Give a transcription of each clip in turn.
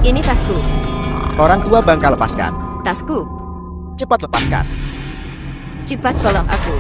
Ini tasku. Orang tua bangka lepaskan. Tasku. Cepat lepaskan. Cepat tolong aku.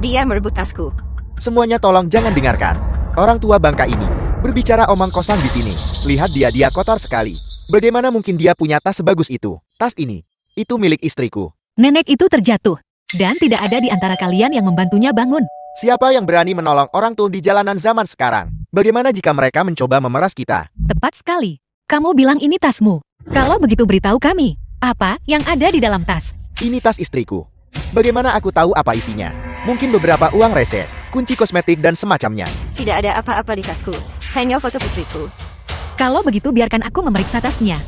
Dia merebut tasku. Semuanya tolong jangan dengarkan. Orang tua bangka ini berbicara omong kosong di sini. Lihat dia kotor sekali. Bagaimana mungkin dia punya tas sebagus itu? Tas ini, itu milik istriku. Nenek itu terjatuh. Dan tidak ada di antara kalian yang membantunya bangun. Siapa yang berani menolong orang tua di jalanan zaman sekarang? Bagaimana jika mereka mencoba memeras kita? Tepat sekali. Kamu bilang ini tasmu. Kalau begitu beritahu kami. Apa yang ada di dalam tas? Ini tas istriku. Bagaimana aku tahu apa isinya? Mungkin beberapa uang rese, kunci kosmetik dan semacamnya. Tidak ada apa-apa di tasku. Hanya foto putriku. Kalau begitu biarkan aku memeriksa tasnya.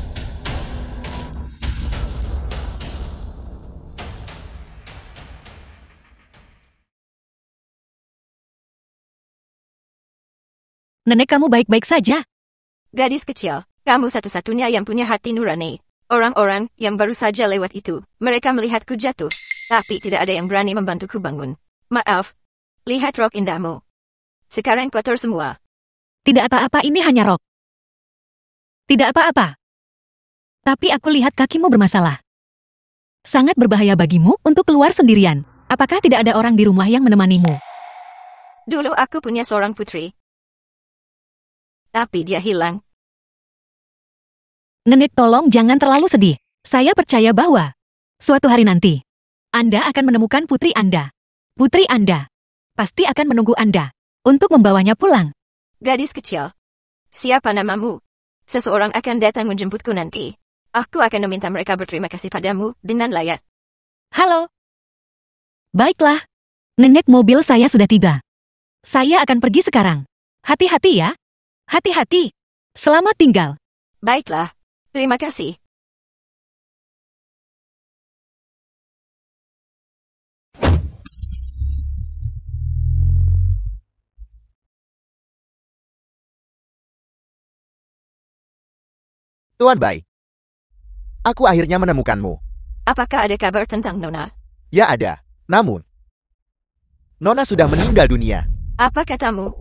Nenek kamu baik-baik saja. Gadis kecil, kamu satu-satunya yang punya hati nurani. Orang-orang yang baru saja lewat itu, mereka melihatku jatuh. Tapi tidak ada yang berani membantuku bangun. Maaf. Lihat rok indahmu. Sekarang kotor semua. Tidak apa-apa, ini hanya rok. Tidak apa-apa. Tapi aku lihat kakimu bermasalah. Sangat berbahaya bagimu untuk keluar sendirian. Apakah tidak ada orang di rumah yang menemanimu? Dulu aku punya seorang putri. Tapi dia hilang. Nenek, tolong jangan terlalu sedih. Saya percaya bahwa suatu hari nanti, Anda akan menemukan putri Anda. Putri Anda pasti akan menunggu Anda untuk membawanya pulang. Gadis kecil, siapa namamu? Seseorang akan datang menjemputku nanti. Aku akan meminta mereka berterima kasih padamu dengan layak. Halo. Baiklah. Nenek, mobil saya sudah tiba. Saya akan pergi sekarang. Hati-hati ya. Hati-hati. Selamat tinggal. Baiklah. Terima kasih. Tuan Bai, aku akhirnya menemukanmu. Apakah ada kabar tentang Nona? Ya ada, namun Nona sudah meninggal dunia. Apa katamu?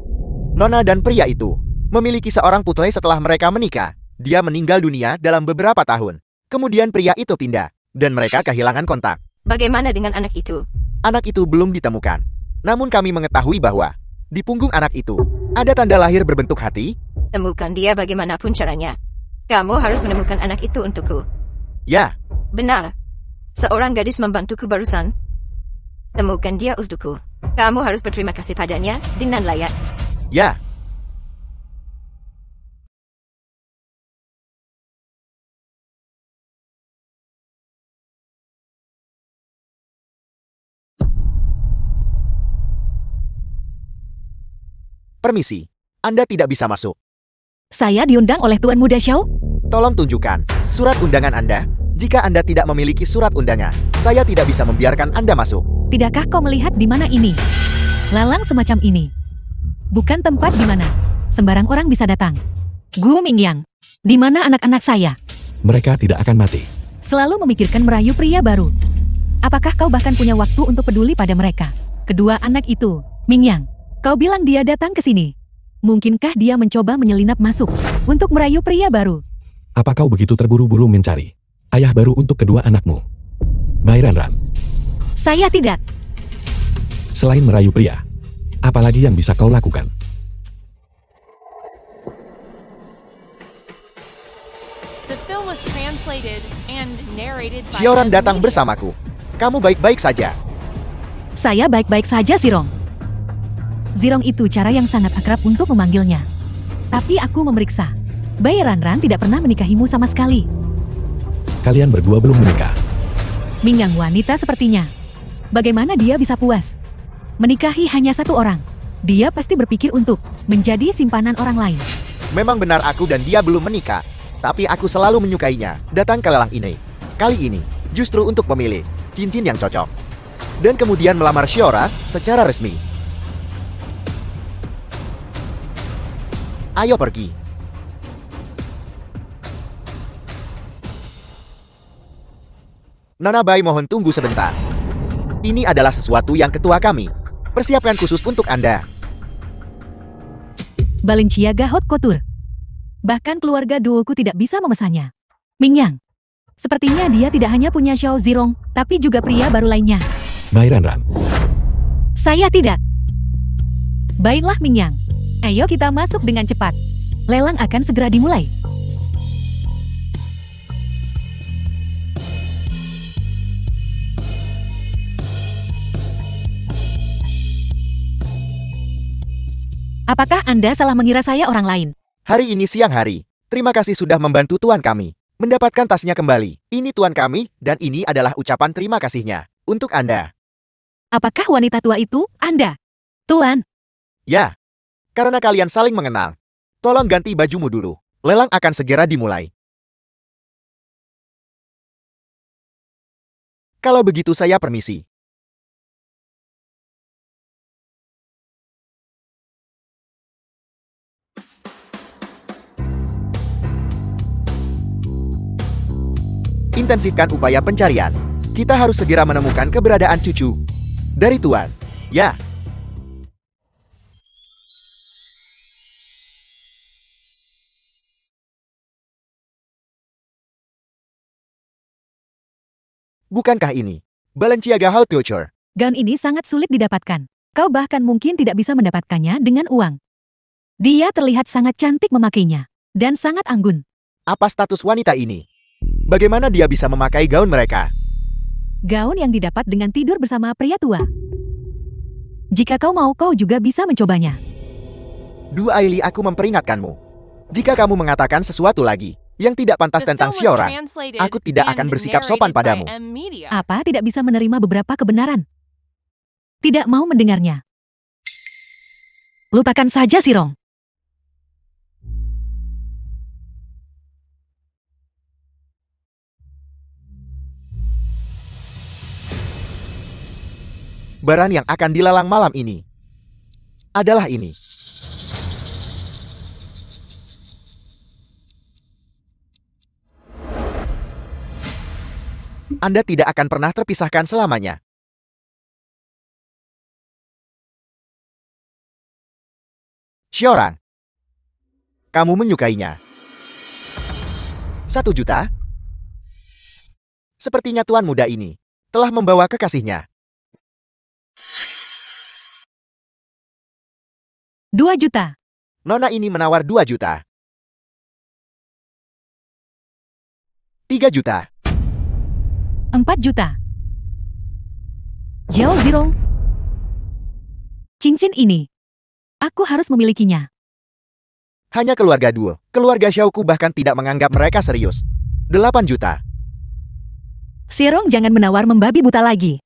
Nona dan pria itu memiliki seorang putri setelah mereka menikah. Dia meninggal dunia dalam beberapa tahun. Kemudian pria itu pindah, dan mereka kehilangan kontak. Bagaimana dengan anak itu? Anak itu belum ditemukan. Namun kami mengetahui bahwa di punggung anak itu ada tanda lahir berbentuk hati. Temukan dia bagaimanapun caranya. Kamu harus menemukan anak itu untukku. Ya. Benar. Seorang gadis membantuku barusan. Temukan dia untukku. Kamu harus berterima kasih padanya dengan layak. Ya. Permisi, Anda tidak bisa masuk. Saya diundang oleh Tuan Muda Xiao? Tolong tunjukkan surat undangan Anda. Jika Anda tidak memiliki surat undangan, saya tidak bisa membiarkan Anda masuk. Tidakkah kau melihat di mana ini? Lalang semacam ini. Bukan tempat di mana sembarang orang bisa datang. Gu Mingyang, di mana anak-anak saya? Mereka tidak akan mati. Selalu memikirkan merayu pria baru. Apakah kau bahkan punya waktu untuk peduli pada mereka? Kedua anak itu, Mingyang, kau bilang dia datang ke sini. Mungkinkah dia mencoba menyelinap masuk untuk merayu pria baru? Apa kau begitu terburu-buru mencari ayah baru untuk kedua anakmu? Bai Ranran. Saya tidak. Selain merayu pria, apalagi yang bisa kau lakukan? Sioran datang bersamaku. Kamu baik-baik saja? Saya baik-baik saja, Zirong. Zirong itu cara yang sangat akrab untuk memanggilnya. Tapi aku memeriksa. Bai Ranran tidak pernah menikahimu sama sekali. Kalian berdua belum menikah. Mingyang wanita sepertinya. Bagaimana dia bisa puas menikahi hanya satu orang? Dia pasti berpikir untuk menjadi simpanan orang lain. Memang benar aku dan dia belum menikah. Tapi aku selalu menyukainya. Datang ke lelang ini. Kali ini, justru untuk memilih cincin yang cocok. Dan kemudian melamar Xiora secara resmi. Ayo pergi. Nona Bai, mohon tunggu sebentar. Ini adalah sesuatu yang ketua kami persiapkan khusus untuk Anda. Balenciaga Haute Couture. Bahkan keluarga duoku tidak bisa memesannya. Mingyang, sepertinya dia tidak hanya punya Xiao Zirong, tapi juga pria baru lainnya. Bairanran. Saya tidak. Baiklah Mingyang, ayo kita masuk dengan cepat. Lelang akan segera dimulai. Apakah Anda salah mengira saya orang lain? Hari ini siang hari. Terima kasih sudah membantu tuan kami mendapatkan tasnya kembali. Ini tuan kami, dan ini adalah ucapan terima kasihnya untuk Anda. Apakah wanita tua itu Anda? Tuan, Ya, karena kalian saling mengenal. Tolong ganti bajumu dulu. Lelang akan segera dimulai. Kalau begitu saya permisi. Intensifkan upaya pencarian. Kita harus segera menemukan keberadaan cucu dari Tuan. Ya. Bukankah ini Balenciaga Haute Couture? gaun ini sangat sulit didapatkan. Kau bahkan mungkin tidak bisa mendapatkannya dengan uang. Dia terlihat sangat cantik memakainya, dan sangat anggun. Apa status wanita ini? Bagaimana dia bisa memakai gaun mereka? Gaun yang didapat dengan tidur bersama pria tua. Jika kau mau, kau juga bisa mencobanya. Dua Aili, aku memperingatkanmu. Jika kamu mengatakan sesuatu lagi yang tidak pantas tentang Xiaorang, aku tidak akan bersikap sopan padamu. Apa tidak bisa menerima beberapa kebenaran? Tidak mau mendengarnya. Lupakan saja Zirong. Barang yang akan dilelang malam ini adalah ini. Anda tidak akan pernah terpisahkan selamanya. Xiaorang, kamu menyukainya. 1 juta? Sepertinya tuan muda ini telah membawa kekasihnya. 2 juta. Nona ini menawar 2 juta. 3 juta. 4 juta. Xiao Zirong. Cincin ini. Aku harus memilikinya. Hanya keluarga duo. Keluarga Xiaoku bahkan tidak menganggap mereka serius. 8 juta. Zirong jangan menawar membabi buta lagi.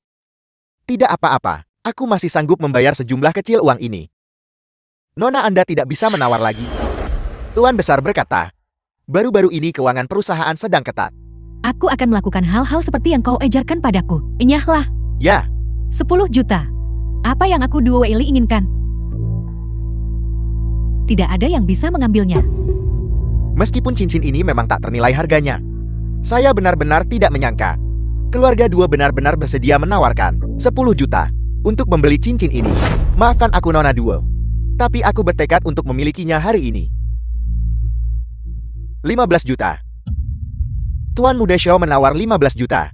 Tidak apa-apa. Aku masih sanggup membayar sejumlah kecil uang ini. Nona Anda tidak bisa menawar lagi. Tuan Besar berkata, baru-baru ini keuangan perusahaan sedang ketat. Aku akan melakukan hal-hal seperti yang kau ajarkan padaku. Enyahlah. Ya, 10 juta. Apa yang aku Duo Weili inginkan? Tidak ada yang bisa mengambilnya. meskipun cincin ini memang tak ternilai harganya. Saya benar-benar tidak menyangka. Keluarga duo benar-benar bersedia menawarkan 10 juta untuk membeli cincin ini. Maafkan aku Nona Duo. Tapi aku bertekad untuk memilikinya hari ini. 15 juta. Tuan Muda Xiao menawar 15 juta.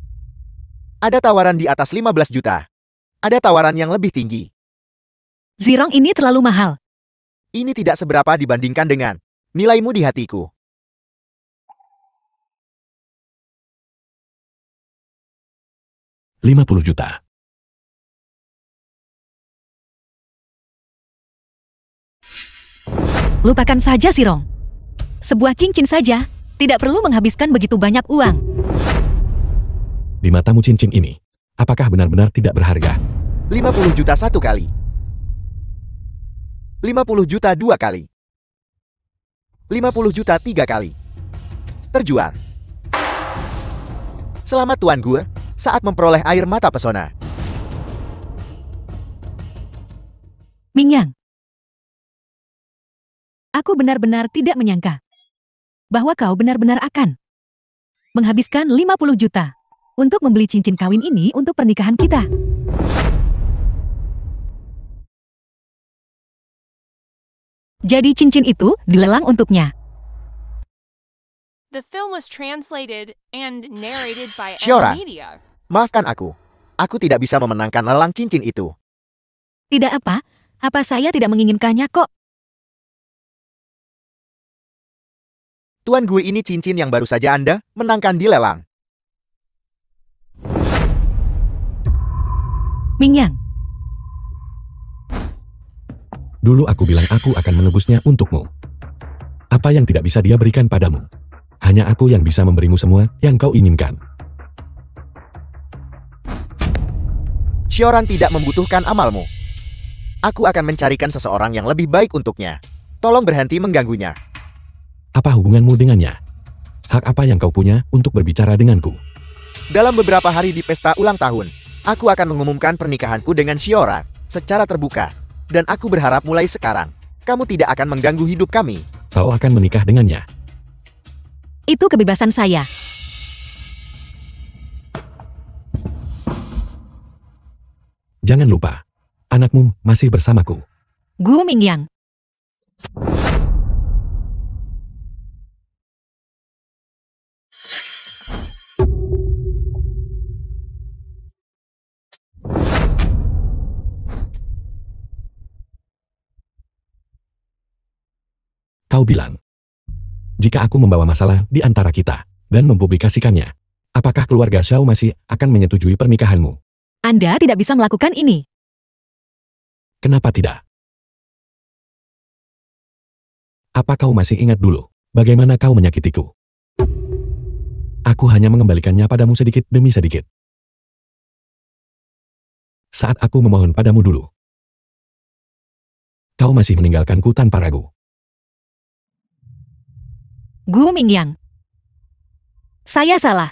Ada tawaran di atas 15 juta. Ada tawaran yang lebih tinggi. Zirong ini terlalu mahal. Ini tidak seberapa dibandingkan dengan nilaimu di hatiku. $50 juta. Lupakan saja Zirong. Sebuah cincin saja, tidak perlu menghabiskan begitu banyak uang. Di matamu cincin ini, apakah benar-benar tidak berharga? 50 juta satu kali. 50 juta dua kali. 50 juta tiga kali. Terjual. Selamat Tuan Gue saat memperoleh air mata pesona. Mingyang. Aku benar-benar tidak menyangka bahwa kau benar-benar akan menghabiskan 50 juta untuk membeli cincin kawin ini untuk pernikahan kita. Jadi cincin itu dilelang untuknya. The film was translated and narrated by Shiora. Media. Maafkan aku. Aku tidak bisa memenangkan lelang cincin itu. Tidak apa saya tidak menginginkannya kok. Tuan Gue, ini cincin yang baru saja Anda menangkan di lelang. Mingyang, Dulu aku bilang aku akan menebusnya untukmu. Apa yang tidak bisa dia berikan padamu? Hanya aku yang bisa memberimu semua yang kau inginkan. Shioran tidak membutuhkan amalmu. Aku akan mencarikan seseorang yang lebih baik untuknya. Tolong berhenti mengganggunya. Apa hubunganmu dengannya? Hak apa yang kau punya untuk berbicara denganku? Dalam beberapa hari di pesta ulang tahun, aku akan mengumumkan pernikahanku dengan Shiora secara terbuka. Dan aku berharap mulai sekarang, kamu tidak akan mengganggu hidup kami. Kau akan menikah dengannya. itu kebebasan saya. Jangan lupa, anakmu masih bersamaku. Gu Mingyang. Kau bilang, jika aku membawa masalah di antara kita dan mempublikasikannya, apakah keluarga Xiao masih akan menyetujui pernikahanmu? Anda tidak bisa melakukan ini. Kenapa tidak? Apa kau masih ingat dulu bagaimana kau menyakitiku? Aku hanya mengembalikannya padamu sedikit demi sedikit. Saat aku memohon padamu dulu, kau masih meninggalkanku tanpa ragu. Gu Mingyang. Saya salah.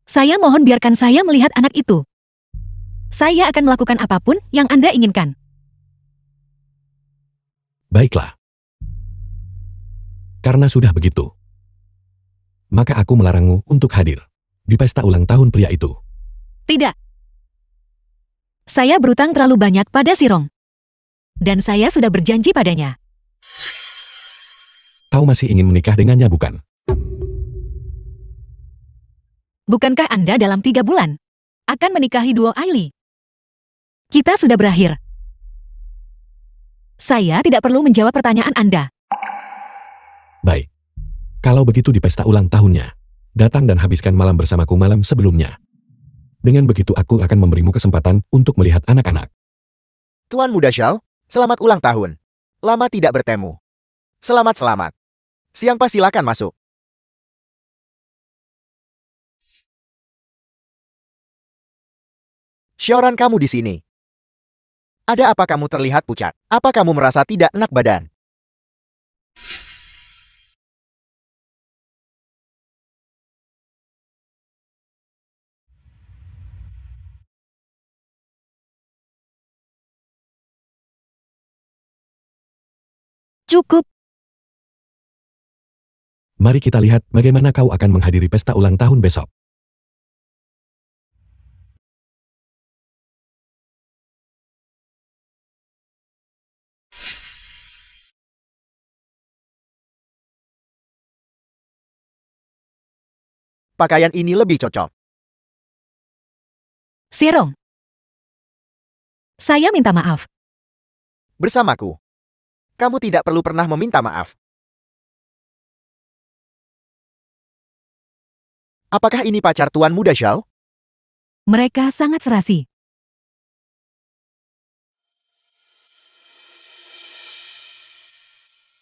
Saya mohon biarkan saya melihat anak itu. Saya akan melakukan apapun yang Anda inginkan. Baiklah. Karena sudah begitu, maka aku melarangmu untuk hadir di pesta ulang tahun pria itu. Tidak. Saya berutang terlalu banyak pada Sirong. Dan saya sudah berjanji padanya. Kau masih ingin menikah dengannya, bukan? Bukankah Anda dalam 3 bulan akan menikahi duo Ailey? Kita sudah berakhir. Saya tidak perlu menjawab pertanyaan Anda. Baik. Kalau begitu di pesta ulang tahunnya, datang dan habiskan malam bersamaku malam sebelumnya. Dengan begitu aku akan memberimu kesempatan untuk melihat anak-anak. Tuan Muda Xiao, selamat ulang tahun. Lama tidak bertemu. Selamat. Siang Pak, silakan masuk. Shioran, kamu di sini. Ada apa kamu terlihat pucat? Apa kamu merasa tidak enak badan? Cukup. Mari kita lihat bagaimana kau akan menghadiri pesta ulang tahun besok. Pakaian ini lebih cocok. Sirong. Saya minta maaf. Bersamaku. Kamu tidak perlu pernah meminta maaf. Apakah ini pacar Tuan Muda Xiao? Mereka sangat serasi.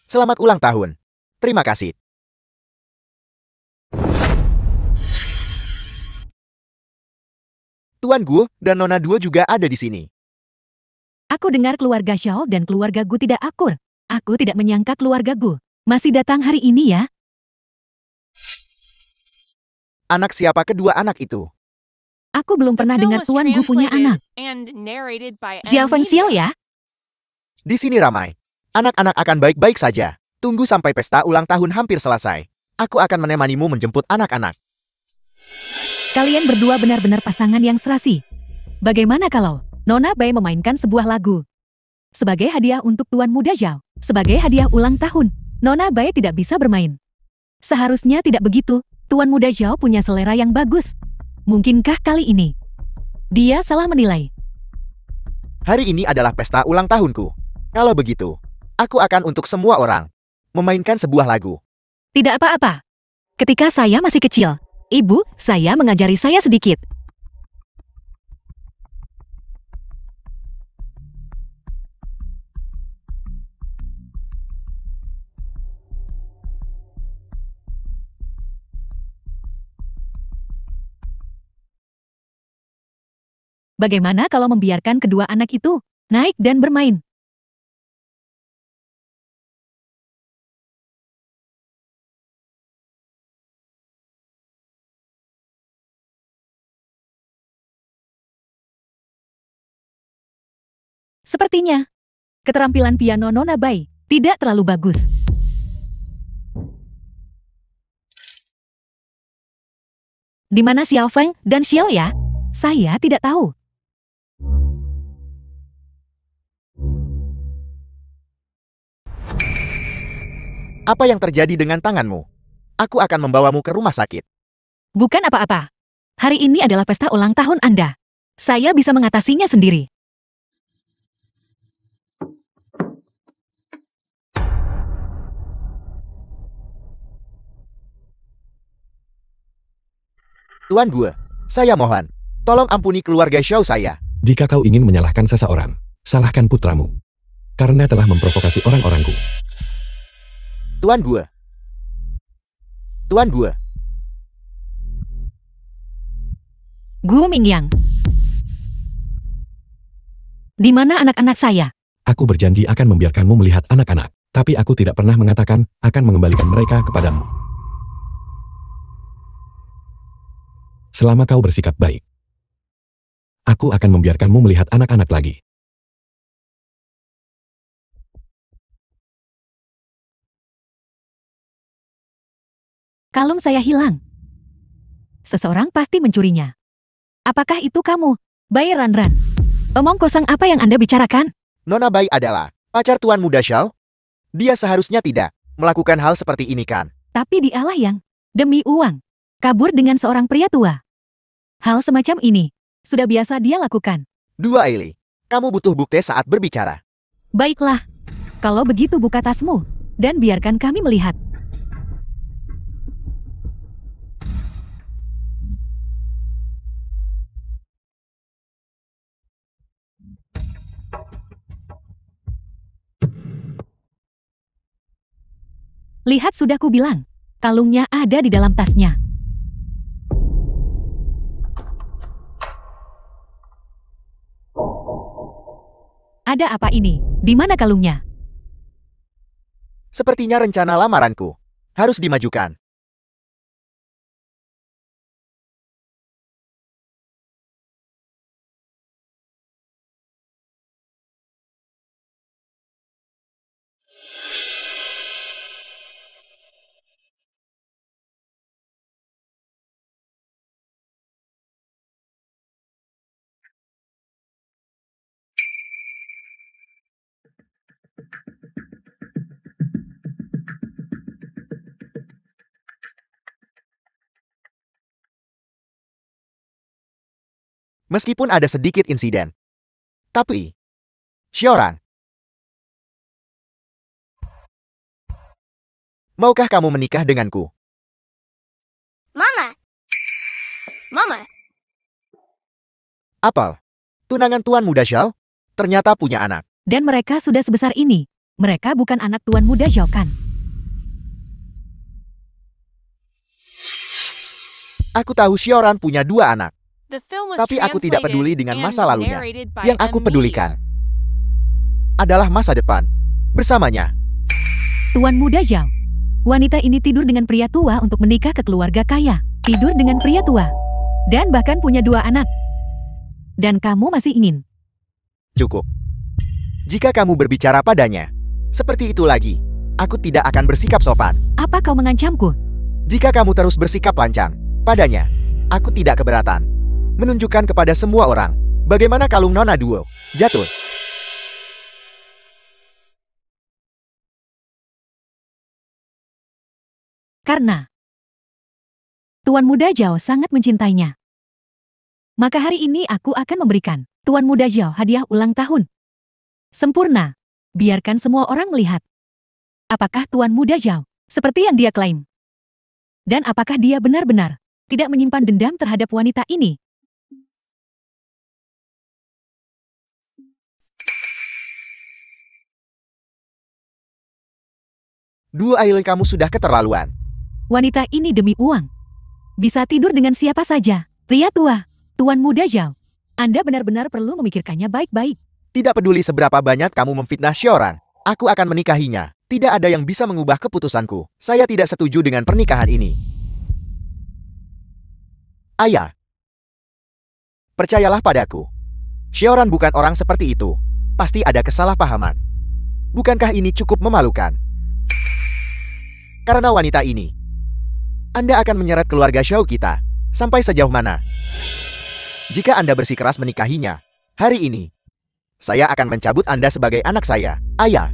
Selamat ulang tahun. Terima kasih. Tuan Gu dan Nona Duo juga ada di sini. Aku dengar keluarga Xiao dan keluarga Gu tidak akur. Aku tidak menyangka keluarga Gu masih datang hari ini ya. Anak siapa kedua anak itu? Aku belum pernah dengar Tuan Gu punya anak. Xiao Feng Xiao ya? Di sini ramai. Anak-anak akan baik-baik saja. Tunggu sampai pesta ulang tahun hampir selesai. Aku akan menemanimu menjemput anak-anak. Kalian berdua benar-benar pasangan yang serasi. Bagaimana kalau Nona Bai memainkan sebuah lagu? Sebagai hadiah untuk Tuan Muda Xiao. Sebagai hadiah ulang tahun, Nona Bai tidak bisa bermain. Seharusnya tidak begitu. Tuan Muda Zhao punya selera yang bagus. Mungkinkah kali ini dia salah menilai? Hari ini adalah pesta ulang tahunku. Kalau begitu, aku akan untuk semua orang memainkan sebuah lagu. Tidak apa-apa. Ketika saya masih kecil, ibu saya mengajari saya sedikit. Bagaimana kalau membiarkan kedua anak itu naik dan bermain? Sepertinya, keterampilan piano Nona Bai tidak terlalu bagus. Di mana Xiao Feng dan Xiao ya? Saya tidak tahu. Apa yang terjadi dengan tanganmu? Aku akan membawamu ke rumah sakit. Bukan apa-apa. Hari ini adalah pesta ulang tahun Anda. Saya bisa mengatasinya sendiri. Tuan Gue, saya mohon, tolong ampuni keluarga Xiao saya. Jika kau ingin menyalahkan seseorang, salahkan putramu. Karena telah memprovokasi orang-orangku. Tuan Gue. Tuan Gue. Gu Mingyang. Di mana anak-anak saya? Aku berjanji akan membiarkanmu melihat anak-anak, tapi aku tidak pernah mengatakan akan mengembalikan mereka kepadamu. Selama kau bersikap baik, aku akan membiarkanmu melihat anak-anak lagi. Kalung saya hilang. Seseorang pasti mencurinya. Apakah itu kamu, Bai Ranran? Omong kosong apa yang Anda bicarakan? Nona Bai adalah pacar Tuan Muda Xiao. Dia seharusnya tidak melakukan hal seperti ini kan? Tapi dialah yang, demi uang, kabur dengan seorang pria tua. Hal semacam ini sudah biasa dia lakukan. Dua Ailey, kamu butuh bukti saat berbicara. Baiklah, kalau begitu buka tasmu, dan biarkan kami melihat. Lihat sudah ku bilang, kalungnya ada di dalam tasnya. Ada apa ini? Di mana kalungnya? Sepertinya rencana lamaranku harus dimajukan. Meskipun ada sedikit insiden. Tapi, Xiaoran, maukah kamu menikah denganku? Mama. Mama. Apel, tunangan Tuan Muda Xiao ternyata punya anak. Dan mereka sudah sebesar ini. Mereka bukan anak Tuan Muda Zhao kan? Aku tahu Xiaoran punya dua anak. The film was Tapi aku tidak peduli translated dengan and masa lalunya. narrated by Yang aku M. pedulikan Media. adalah masa depan. Bersamanya, Tuan Muda Zhao. Wanita ini tidur dengan pria tua untuk menikah ke keluarga kaya. Tidur dengan pria tua. Dan bahkan punya dua anak. Dan kamu masih ingin. cukup. Jika kamu berbicara padanya, seperti itu lagi, aku tidak akan bersikap sopan. Apa kau mengancamku? Jika kamu terus bersikap lancang padanya, aku tidak keberatan. Menunjukkan kepada semua orang bagaimana kalung Nona Duo jatuh. Karena Tuan Muda Zhao sangat mencintainya. Maka hari ini aku akan memberikan Tuan Muda Zhao hadiah ulang tahun. Sempurna. Biarkan semua orang melihat. Apakah Tuan Muda Zhao seperti yang dia klaim? Dan apakah dia benar-benar tidak menyimpan dendam terhadap wanita ini? Duo idol kamu sudah keterlaluan. Wanita ini demi uang bisa tidur dengan siapa saja. Pria tua, Tuan Muda Zhao. Anda benar-benar perlu memikirkannya baik-baik. Tidak peduli seberapa banyak kamu memfitnah Xiaoran, aku akan menikahinya. Tidak ada yang bisa mengubah keputusanku. Saya tidak setuju dengan pernikahan ini. Ayah, percayalah padaku. Xiaoran bukan orang seperti itu. Pasti ada kesalahpahaman. Bukankah ini cukup memalukan? Karena wanita ini, Anda akan menyeret keluarga Xiao kita. Sampai sejauh mana? Jika Anda bersikeras menikahinya, hari ini, saya akan mencabut Anda sebagai anak saya. Ayah,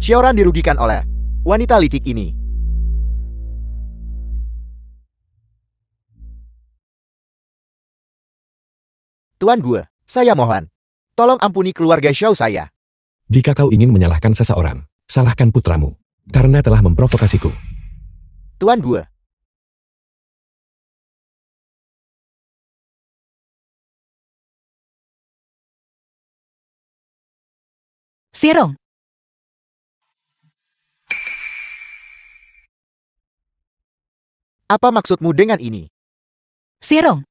Xiaoran dirugikan oleh wanita licik ini. Tuan Gue, saya mohon, tolong ampuni keluarga Xiao saya. Jika kau ingin menyalahkan seseorang, salahkan putramu. Karena telah memprovokasiku. Tuan Gue. Sirong. Apa maksudmu dengan ini? Sirong.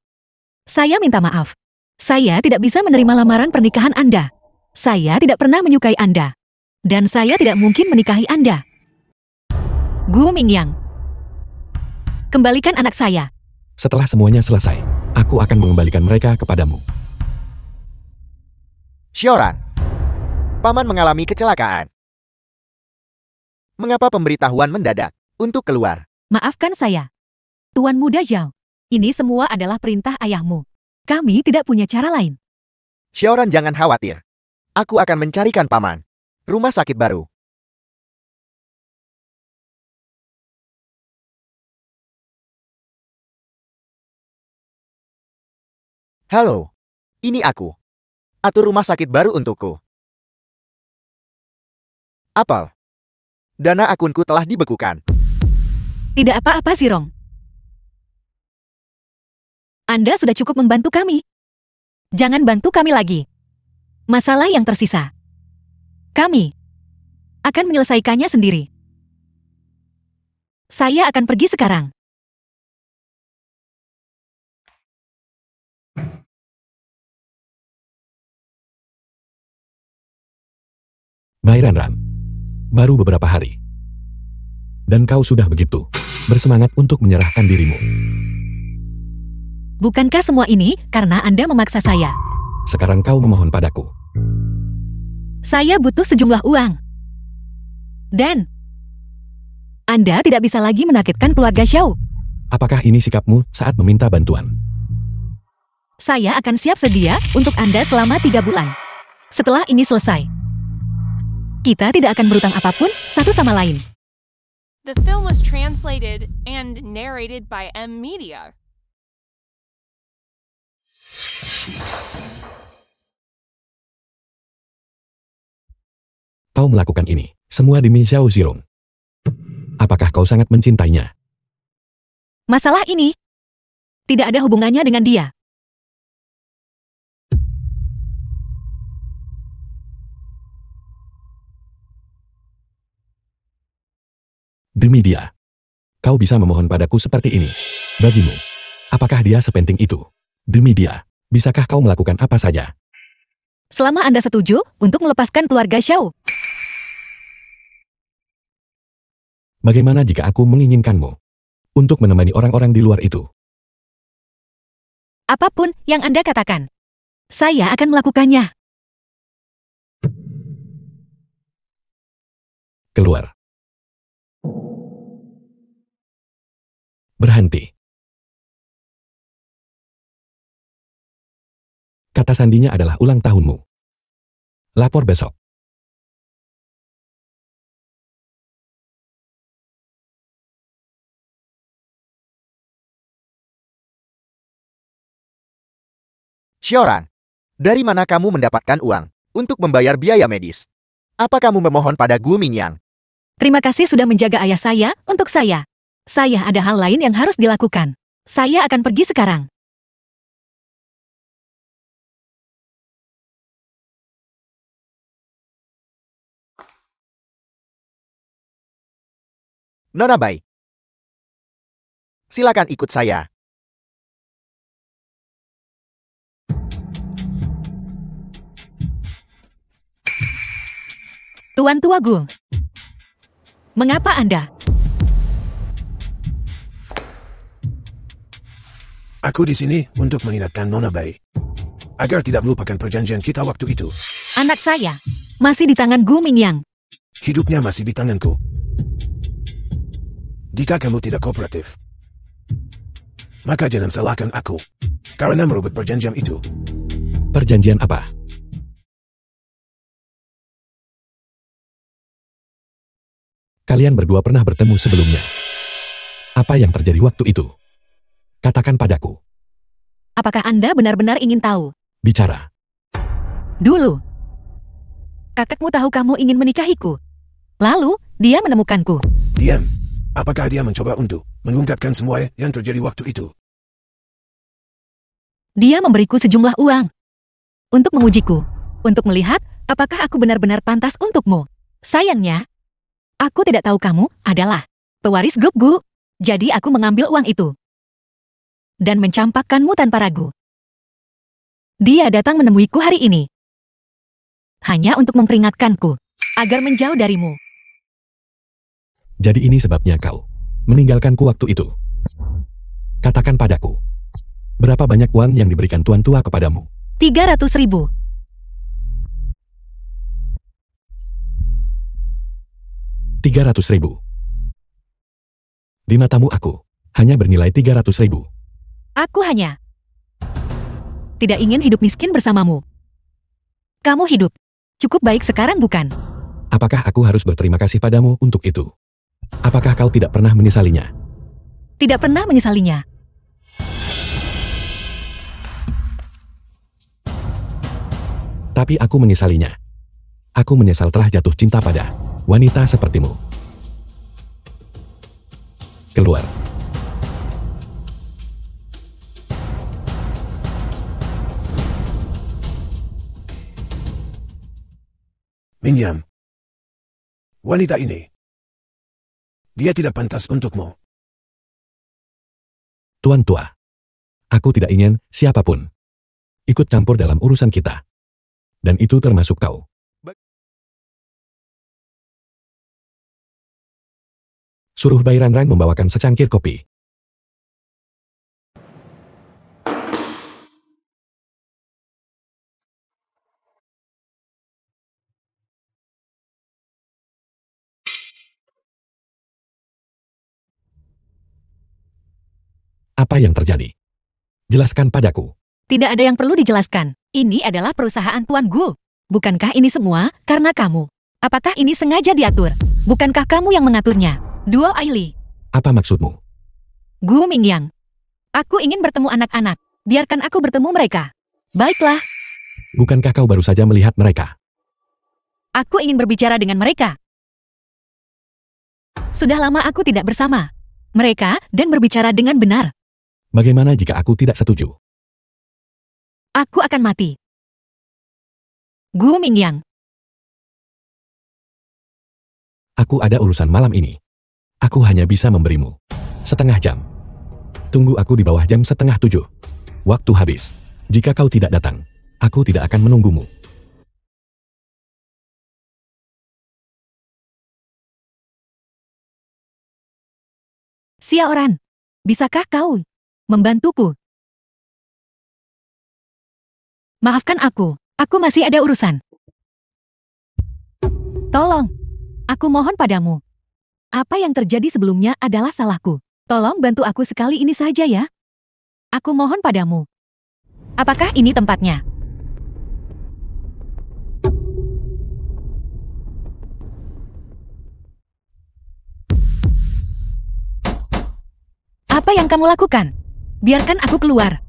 Saya minta maaf. Saya tidak bisa menerima lamaran pernikahan Anda. Saya tidak pernah menyukai Anda. Dan saya tidak mungkin menikahi Anda. Gu Mingyang. Kembalikan anak saya. Setelah semuanya selesai, aku akan mengembalikan mereka kepadamu. Xiaoran, Paman mengalami kecelakaan. Mengapa pemberitahuan mendadak untuk keluar? Maafkan saya. Tuan Muda Zhao. Ini semua adalah perintah ayahmu. Kami tidak punya cara lain. Xiaoran, jangan khawatir. Aku akan mencarikan Paman rumah sakit baru. Halo, ini aku. Atur rumah sakit baru untukku. Apel, dana akunku telah dibekukan. Tidak apa-apa, Sirong. Anda sudah cukup membantu kami. Jangan bantu kami lagi. Masalah yang tersisa, kami akan menyelesaikannya sendiri. Saya akan pergi sekarang. Bairanram. Baru beberapa hari. Dan kau sudah begitu bersemangat untuk menyerahkan dirimu. Bukankah semua ini karena Anda memaksa saya? Sekarang kau memohon padaku. Saya butuh sejumlah uang. Dan Anda tidak bisa lagi menakutkan keluarga Xiao. Apakah ini sikapmu saat meminta bantuan? Saya akan siap sedia untuk Anda selama 3 bulan. Setelah ini selesai, kita tidak akan berutang apapun satu sama lain. The film was translated and narrated by M Media. Kau melakukan ini semua demi Xiao Zirong. Apakah kau sangat mencintainya? Masalah ini tidak ada hubungannya dengan dia. Demi dia, kau bisa memohon padaku seperti ini. Bagimu, apakah dia sepenting itu? Demi dia, bisakah kau melakukan apa saja? Selama Anda setuju untuk melepaskan keluarga Xiao. Bagaimana jika aku menginginkanmu untuk menemani orang-orang di luar itu? Apapun yang Anda katakan, saya akan melakukannya. Keluar. Berhenti. Kata sandinya adalah ulang tahunmu. Lapor besok. Xiaoran, dari mana kamu mendapatkan uang untuk membayar biaya medis? Apa kamu memohon pada Gu Mingyang? Terima kasih sudah menjaga ayah saya untuk saya. Saya ada hal lain yang harus dilakukan. Saya akan pergi sekarang. Nona Bai, silakan ikut saya. Tuan Tua Gu, mengapa Anda? Aku di sini untuk mengingatkan Nona Bai agar tidak melupakan perjanjian kita waktu itu. Anak saya masih di tangan Gu Mingyang. Hidupnya masih di tanganku. Jika kamu tidak kooperatif, maka jangan salahkan aku karena merubah perjanjian itu. Perjanjian apa? Kalian berdua pernah bertemu sebelumnya. Apa yang terjadi waktu itu? Katakan padaku. Apakah Anda benar-benar ingin tahu? Bicara. Dulu, kakakmu tahu kamu ingin menikahiku. Lalu, dia menemukanku. Diam. Apakah dia mencoba untuk mengungkapkan semua yang terjadi waktu itu? Dia memberiku sejumlah uang untuk mengujiku, untuk melihat apakah aku benar-benar pantas untukmu. Sayangnya, aku tidak tahu kamu adalah pewaris Gub Gu, jadi aku mengambil uang itu dan mencampakkanmu tanpa ragu. Dia datang menemuiku hari ini hanya untuk memperingatkanku agar menjauh darimu. Jadi ini sebabnya kau meninggalkanku waktu itu. Katakan padaku. Berapa banyak uang yang diberikan Tuan Tua kepadamu? 300.000. 300.000. Di matamu aku hanya bernilai 300.000. Aku hanya tidak ingin hidup miskin bersamamu. Kamu hidup cukup baik sekarang, bukan? Apakah aku harus berterima kasih padamu untuk itu? Apakah kau tidak pernah menyesalinya? Tidak pernah menyesalinya. Tapi aku menyesalinya. Aku menyesal telah jatuh cinta pada wanita sepertimu. Keluar. Mingyang. Wanita ini. Dia tidak pantas untukmu. Tuan Tua. Aku tidak ingin siapapun ikut campur dalam urusan kita. Dan itu termasuk kau. Suruh Bai Ranrang membawakan secangkir kopi. Apa yang terjadi? Jelaskan padaku. Tidak ada yang perlu dijelaskan. Ini adalah perusahaan Tuan Gu. Bukankah ini semua karena kamu? Apakah ini sengaja diatur? Bukankah kamu yang mengaturnya? Duo Aili. Apa maksudmu? Gu Mingyang. Aku ingin bertemu anak-anak. Biarkan aku bertemu mereka. Baiklah. Bukankah kau baru saja melihat mereka? Aku ingin berbicara dengan mereka. Sudah lama aku tidak bersama mereka dan berbicara dengan benar. Bagaimana jika aku tidak setuju? Aku akan mati. Gu Mingyang. Aku ada urusan malam ini. Aku hanya bisa memberimu setengah jam. Tunggu aku di bawah jam 6:30. Waktu habis. Jika kau tidak datang, aku tidak akan menunggumu. Xiaoran, bisakah kau membantuku? Maafkan aku masih ada urusan. Tolong, aku mohon padamu. Apa yang terjadi sebelumnya adalah salahku. Tolong bantu aku sekali ini saja ya. Aku mohon padamu. Apakah ini tempatnya? Apa yang kamu lakukan? Biarkan aku keluar.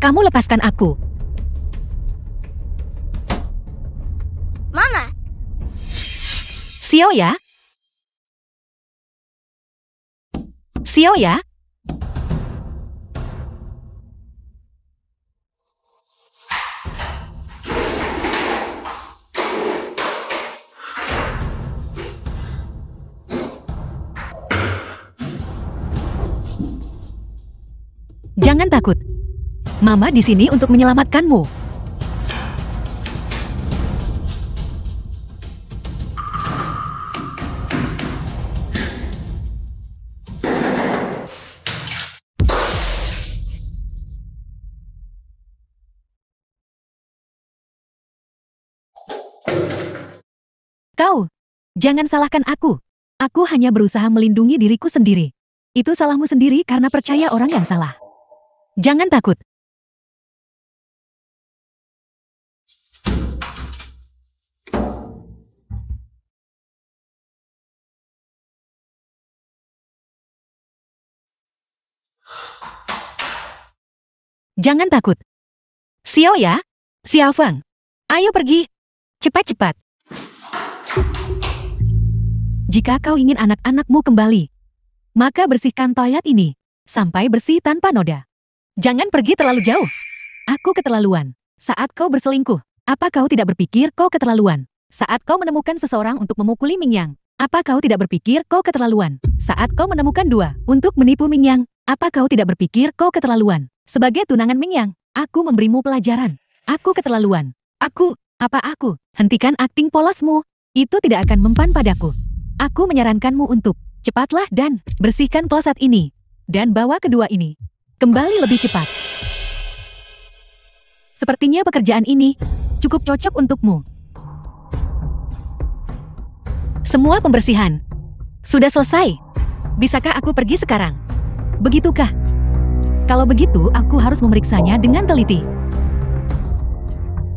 Kamu lepaskan aku. Mama! Xiao ya? Xiao ya? Jangan takut. Mama di sini untuk menyelamatkanmu. Kau, jangan salahkan aku. Aku hanya berusaha melindungi diriku sendiri. Itu salahmu sendiri karena percaya orang yang salah. Jangan takut. Jangan takut. Xiao ya? Xiao Feng. Ayo pergi. Cepat-cepat. Jika kau ingin anak-anakmu kembali, maka bersihkan toilet ini sampai bersih tanpa noda. Jangan pergi terlalu jauh. Aku keterlaluan. Saat kau berselingkuh, apa kau tidak berpikir kau keterlaluan? Saat kau menemukan seseorang untuk memukuli Mingyang, apa kau tidak berpikir kau keterlaluan? Saat kau menemukan dua untuk menipu Mingyang, apa kau tidak berpikir kau keterlaluan? Sebagai tunangan Mingyang, aku memberimu pelajaran. Aku keterlaluan. Aku? Hentikan akting polosmu. Itu tidak akan mempan padaku. Aku menyarankanmu untuk cepatlah dan bersihkan kloset ini. Dan bawa kedua ini kembali lebih cepat. Sepertinya pekerjaan ini cukup cocok untukmu. Semua pembersihan sudah selesai. Bisakah aku pergi sekarang? Begitukah? Kalau begitu, aku harus memeriksanya dengan teliti.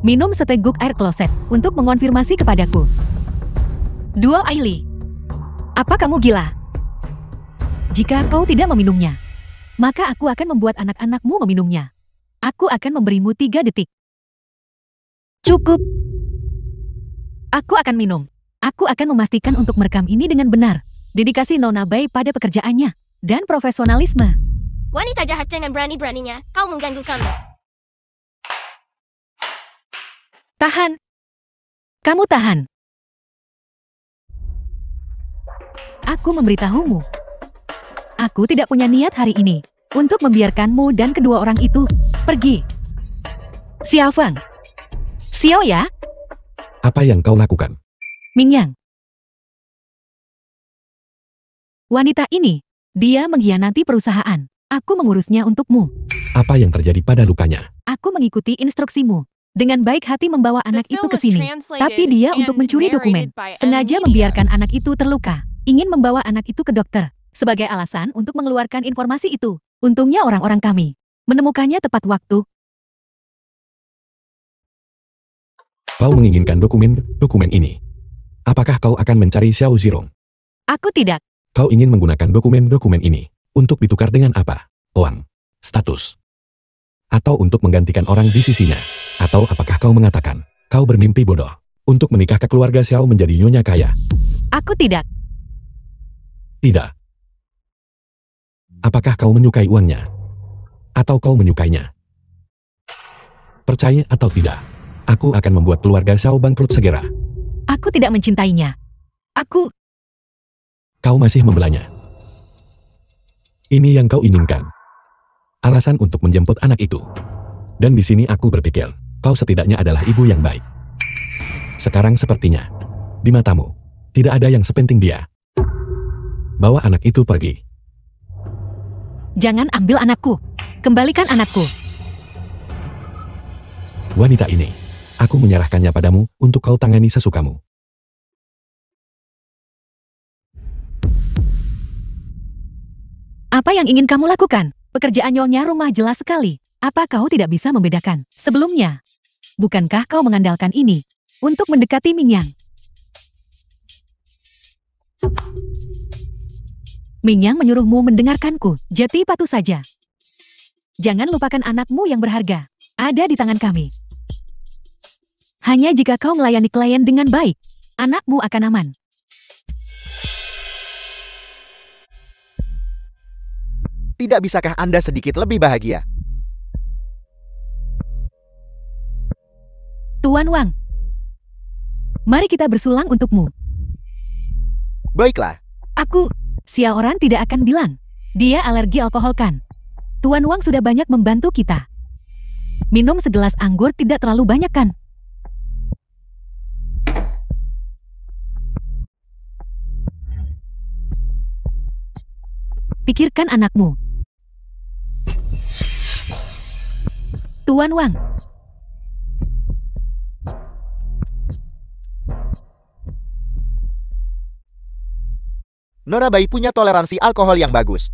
Minum seteguk air kloset untuk mengonfirmasi kepadaku. Duo Aili, apa kamu gila? Jika kau tidak meminumnya, maka aku akan membuat anak-anakmu meminumnya. Aku akan memberimu 3 detik. Cukup. Aku akan minum. Aku akan memastikan untuk merekam ini dengan benar. Dedikasi Nona Bai pada pekerjaannya dan profesionalisme. Wanita jahat dengan berani-beraninya, kau mengganggu kami. Tahan. Kamu tahan. Aku memberitahumu. Aku tidak punya niat hari ini untuk membiarkanmu dan kedua orang itu pergi. Xiao Feng. Xiao ya? Apa yang kau lakukan? Mingyang. Wanita ini, dia mengkhianati perusahaan. Aku mengurusnya untukmu. Apa yang terjadi pada lukanya? Aku mengikuti instruksimu. Dengan baik hati membawa anak itu ke sini. Tapi dia untuk mencuri dokumen. Sengaja membiarkan anak itu terluka. Ingin membawa anak itu ke dokter. Sebagai alasan untuk mengeluarkan informasi itu. Untungnya orang-orang kami menemukannya tepat waktu. Kau menginginkan dokumen ini. Apakah kau akan mencari Xiao Zirong? Aku tidak. Kau ingin menggunakan dokumen ini untuk ditukar dengan apa? Uang, status, atau untuk menggantikan orang di sisinya? Atau apakah kau mengatakan, kau bermimpi bodoh untuk menikah ke keluarga Xiao menjadi nyonya kaya? Aku tidak. Tidak. Apakah kau menyukai uangnya? Atau kau menyukainya? Percaya atau tidak, aku akan membuat keluarga Xiao bangkrut segera. Aku tidak mencintainya. Kau masih membelanya. Ini yang kau inginkan. Alasan untuk menjemput anak itu. Dan di sini aku berpikir, kau setidaknya adalah ibu yang baik. Sekarang sepertinya, di matamu, tidak ada yang sepenting dia. Bawa anak itu pergi. Jangan ambil anakku. Kembalikan anakku. Wanita ini, aku menyerahkannya padamu untuk kau tangani sesukamu. Apa yang ingin kamu lakukan? Pekerjaan nyonya rumah jelas sekali. Apa kau tidak bisa membedakan sebelumnya? Bukankah kau mengandalkan ini untuk mendekati Mingyang? Mingyang menyuruhmu mendengarkanku, jadi patuh saja. Jangan lupakan anakmu yang berharga. Ada di tangan kami. Hanya jika kau melayani klien dengan baik, anakmu akan aman. Tidak bisakah Anda sedikit lebih bahagia? Tuan Wang, mari kita bersulang untukmu. Baiklah, Xiaoran tidak akan bilang. Dia alergi alkohol kan? Tuan Wang sudah banyak membantu kita. Minum segelas anggur tidak terlalu banyak kan? Pikirkan anakmu. Tuan Wang, Nona Bai punya toleransi alkohol yang bagus.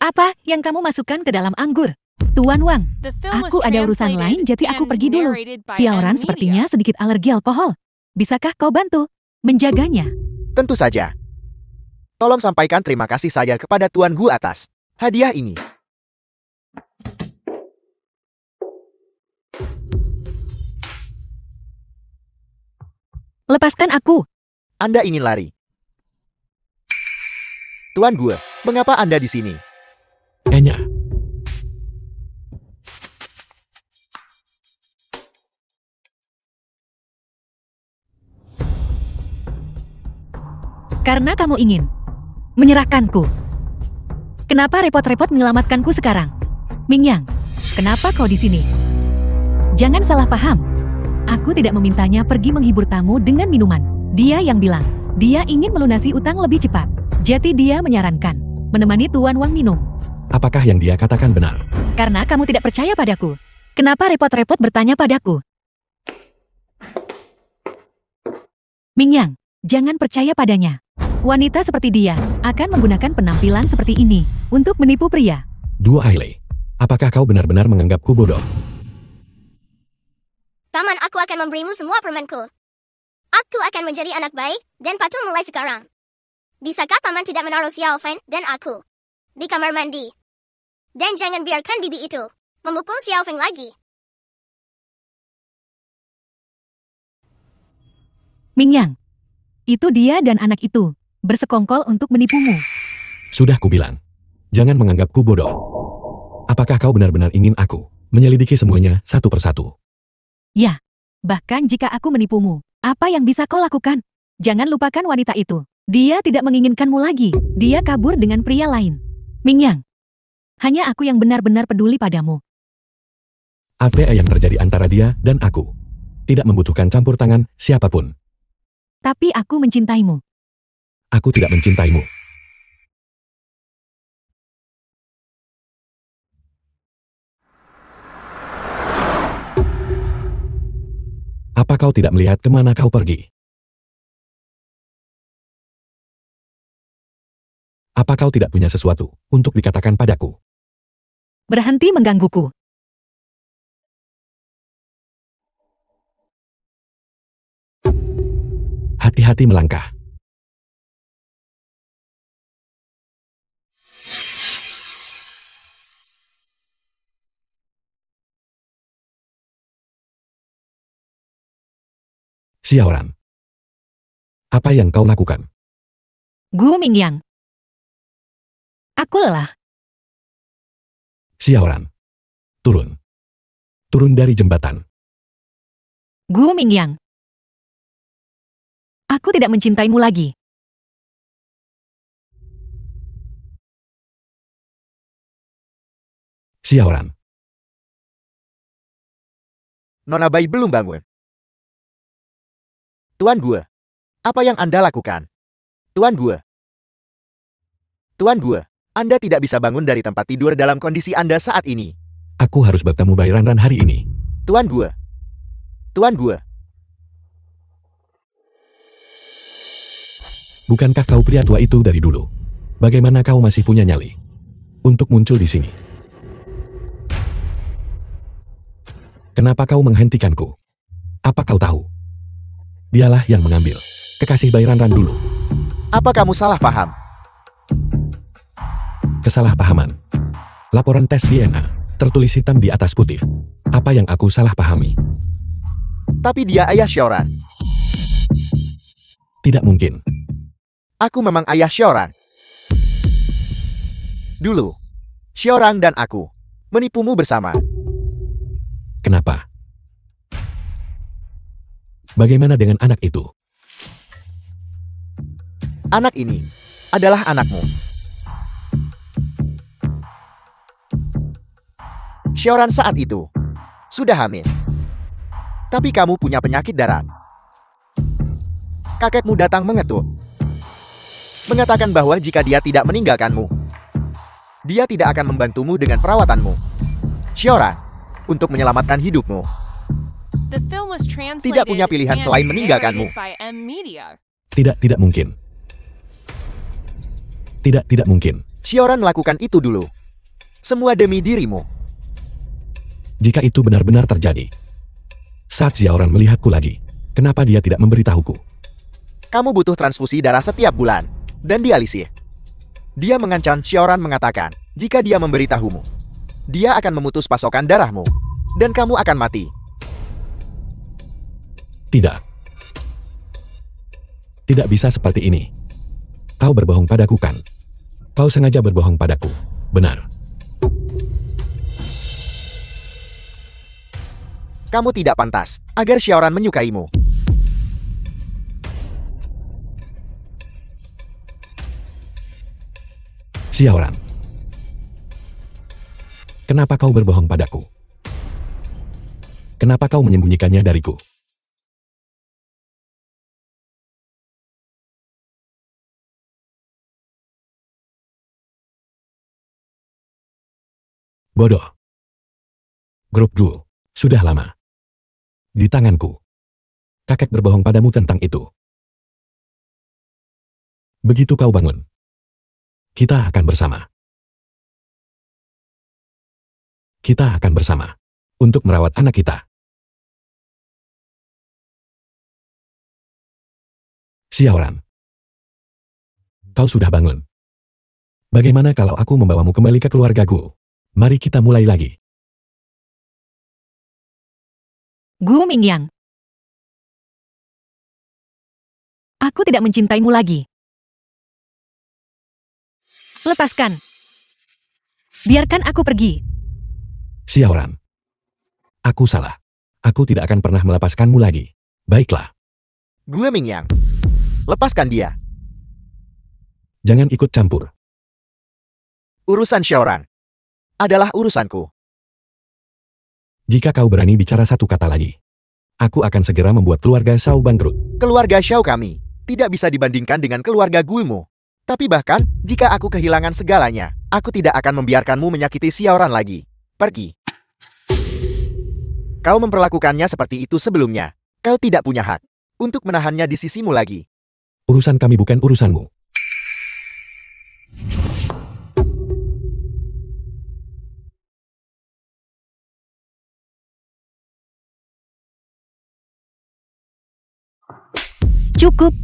apa yang kamu masukkan ke dalam anggur? Tuan Wang, The film was aku ada urusan translated lain jadi aku and pergi dulu. narrated by Xiaoran N sepertinya Media. sedikit alergi alkohol. Bisakah kau bantu menjaganya? Tentu saja. Tolong sampaikan terima kasih saya kepada Tuan Gu atas hadiah ini. Lepaskan aku. Anda ingin lari. Tuan Gu, mengapa Anda di sini? Enya, Karena kamu ingin menyerahkanku. Kenapa repot-repot menyelamatkanku sekarang? Mingyang, kenapa kau di sini? Jangan salah paham. Aku tidak memintanya pergi menghibur tamu dengan minuman. Dia yang bilang, dia ingin melunasi utang lebih cepat. Jadi dia menyarankan, menemani Tuan Wang minum. apakah yang dia katakan benar? Karena kamu tidak percaya padaku. Kenapa repot-repot bertanya padaku? Mingyang, jangan percaya padanya. Wanita seperti dia akan menggunakan penampilan seperti ini untuk menipu pria. Dua Ailey, apakah kau benar-benar menganggapku bodoh? Paman, aku akan memberimu semua permenku. Aku akan menjadi anak baik dan patuh mulai sekarang. Bisakah paman tidak menaruh Xiao Fan dan aku di kamar mandi? Dan jangan biarkan bibi itu memukul Xiao Feng lagi. Mingyang, itu dia dan anak itu bersekongkol untuk menipumu. Sudah kubilang, jangan menganggapku bodoh. Apakah kau benar-benar ingin aku menyelidiki semuanya satu persatu? Ya, bahkan jika aku menipumu, apa yang bisa kau lakukan? Jangan lupakan wanita itu. Dia tidak menginginkanmu lagi. Dia kabur dengan pria lain. Mingyang, hanya aku yang benar-benar peduli padamu. Apa yang terjadi antara dia dan aku? Tidak membutuhkan campur tangan siapapun. Tapi aku mencintaimu. Aku tidak mencintaimu. Apa kau tidak melihat kemana kau pergi? Apa kau tidak punya sesuatu untuk dikatakan padaku? Berhenti menggangguku. Hati-hati melangkah. Xiaoran, apa yang kau lakukan? Gu Mingyang. Aku lelah. Xiaoran, turun. Turun dari jembatan. Gu Mingyang. Aku tidak mencintaimu lagi. Xiaoran, Nona Bai belum bangun. Tuan Gu, apa yang Anda lakukan? Tuan Gu. Tuan Gu, Anda tidak bisa bangun dari tempat tidur dalam kondisi Anda saat ini. aku harus bertemu Bai Ranran hari ini. Tuan Gu. Tuan Gu. Bukankah kau pria tua itu dari dulu? Bagaimana kau masih punya nyali untuk muncul di sini? Kenapa kau menghentikanku? Apa kau tahu? Dialah yang mengambil kekasih Bai Ranran dulu. Apa kamu salah paham? Kesalahpahaman. Laporan tes DNA, tertulis hitam di atas putih. Apa yang aku salah pahami? Tapi dia ayah Xiaoran. Tidak mungkin. Aku memang ayah Xiaoran. Dulu, Xiaoran dan aku menipumu bersama. Kenapa? Bagaimana dengan anak itu? Anak ini adalah anakmu. Xiaoran saat itu sudah hamil. Tapi kamu punya penyakit darat. Kakekmu datang mengetuk. Mengatakan bahwa jika dia tidak meninggalkanmu, dia tidak akan membantumu dengan perawatanmu. Xiaoran, untuk menyelamatkan hidupmu, The film was translated tidak punya pilihan and selain meninggalkanmu. narrated by M Media. Tidak mungkin. Tidak mungkin. Xiaoran melakukan itu dulu. Semua demi dirimu. Jika itu benar-benar terjadi. Saat Xiaoran melihatku lagi, kenapa dia tidak memberitahuku? Kamu butuh transfusi darah setiap bulan, dan dialisis. Dia mengancam Xiaoran mengatakan, jika dia memberitahumu, dia akan memutus pasokan darahmu, dan kamu akan mati. Tidak. Tidak bisa seperti ini. Kau berbohong padaku kan? Kau sengaja berbohong padaku. Benar. Kamu tidak pantas agar Xiaoran menyukaimu. Xiaoran. Kenapa kau berbohong padaku? Kenapa kau menyembunyikannya dariku? Bodoh. Grup Gu, sudah lama. Di tanganku. Kakek berbohong padamu tentang itu. Begitu kau bangun, kita akan bersama. Kita akan bersama untuk merawat anak kita. Xiaoran, kau sudah bangun. Bagaimana kalau aku membawamu kembali ke keluargaku? Mari kita mulai lagi. Gu Mingyang. Aku tidak mencintaimu lagi. Lepaskan. Biarkan aku pergi. Xiaoran, aku salah. Aku tidak akan pernah melepaskanmu lagi. Baiklah, Gue Mingyang. Lepaskan dia. jangan ikut campur. Urusan Xiaoran adalah urusanku. Jika kau berani bicara satu kata lagi, aku akan segera membuat keluarga Shao bangkrut. Keluarga Xiao kami tidak bisa dibandingkan dengan keluarga Guimu. Tapi bahkan, jika aku kehilangan segalanya, aku tidak akan membiarkanmu menyakiti Xiaoran lagi. Pergi. Kau memperlakukannya seperti itu sebelumnya. Kau tidak punya hak untuk menahannya di sisimu lagi. Urusan kami bukan urusanmu. Cukup.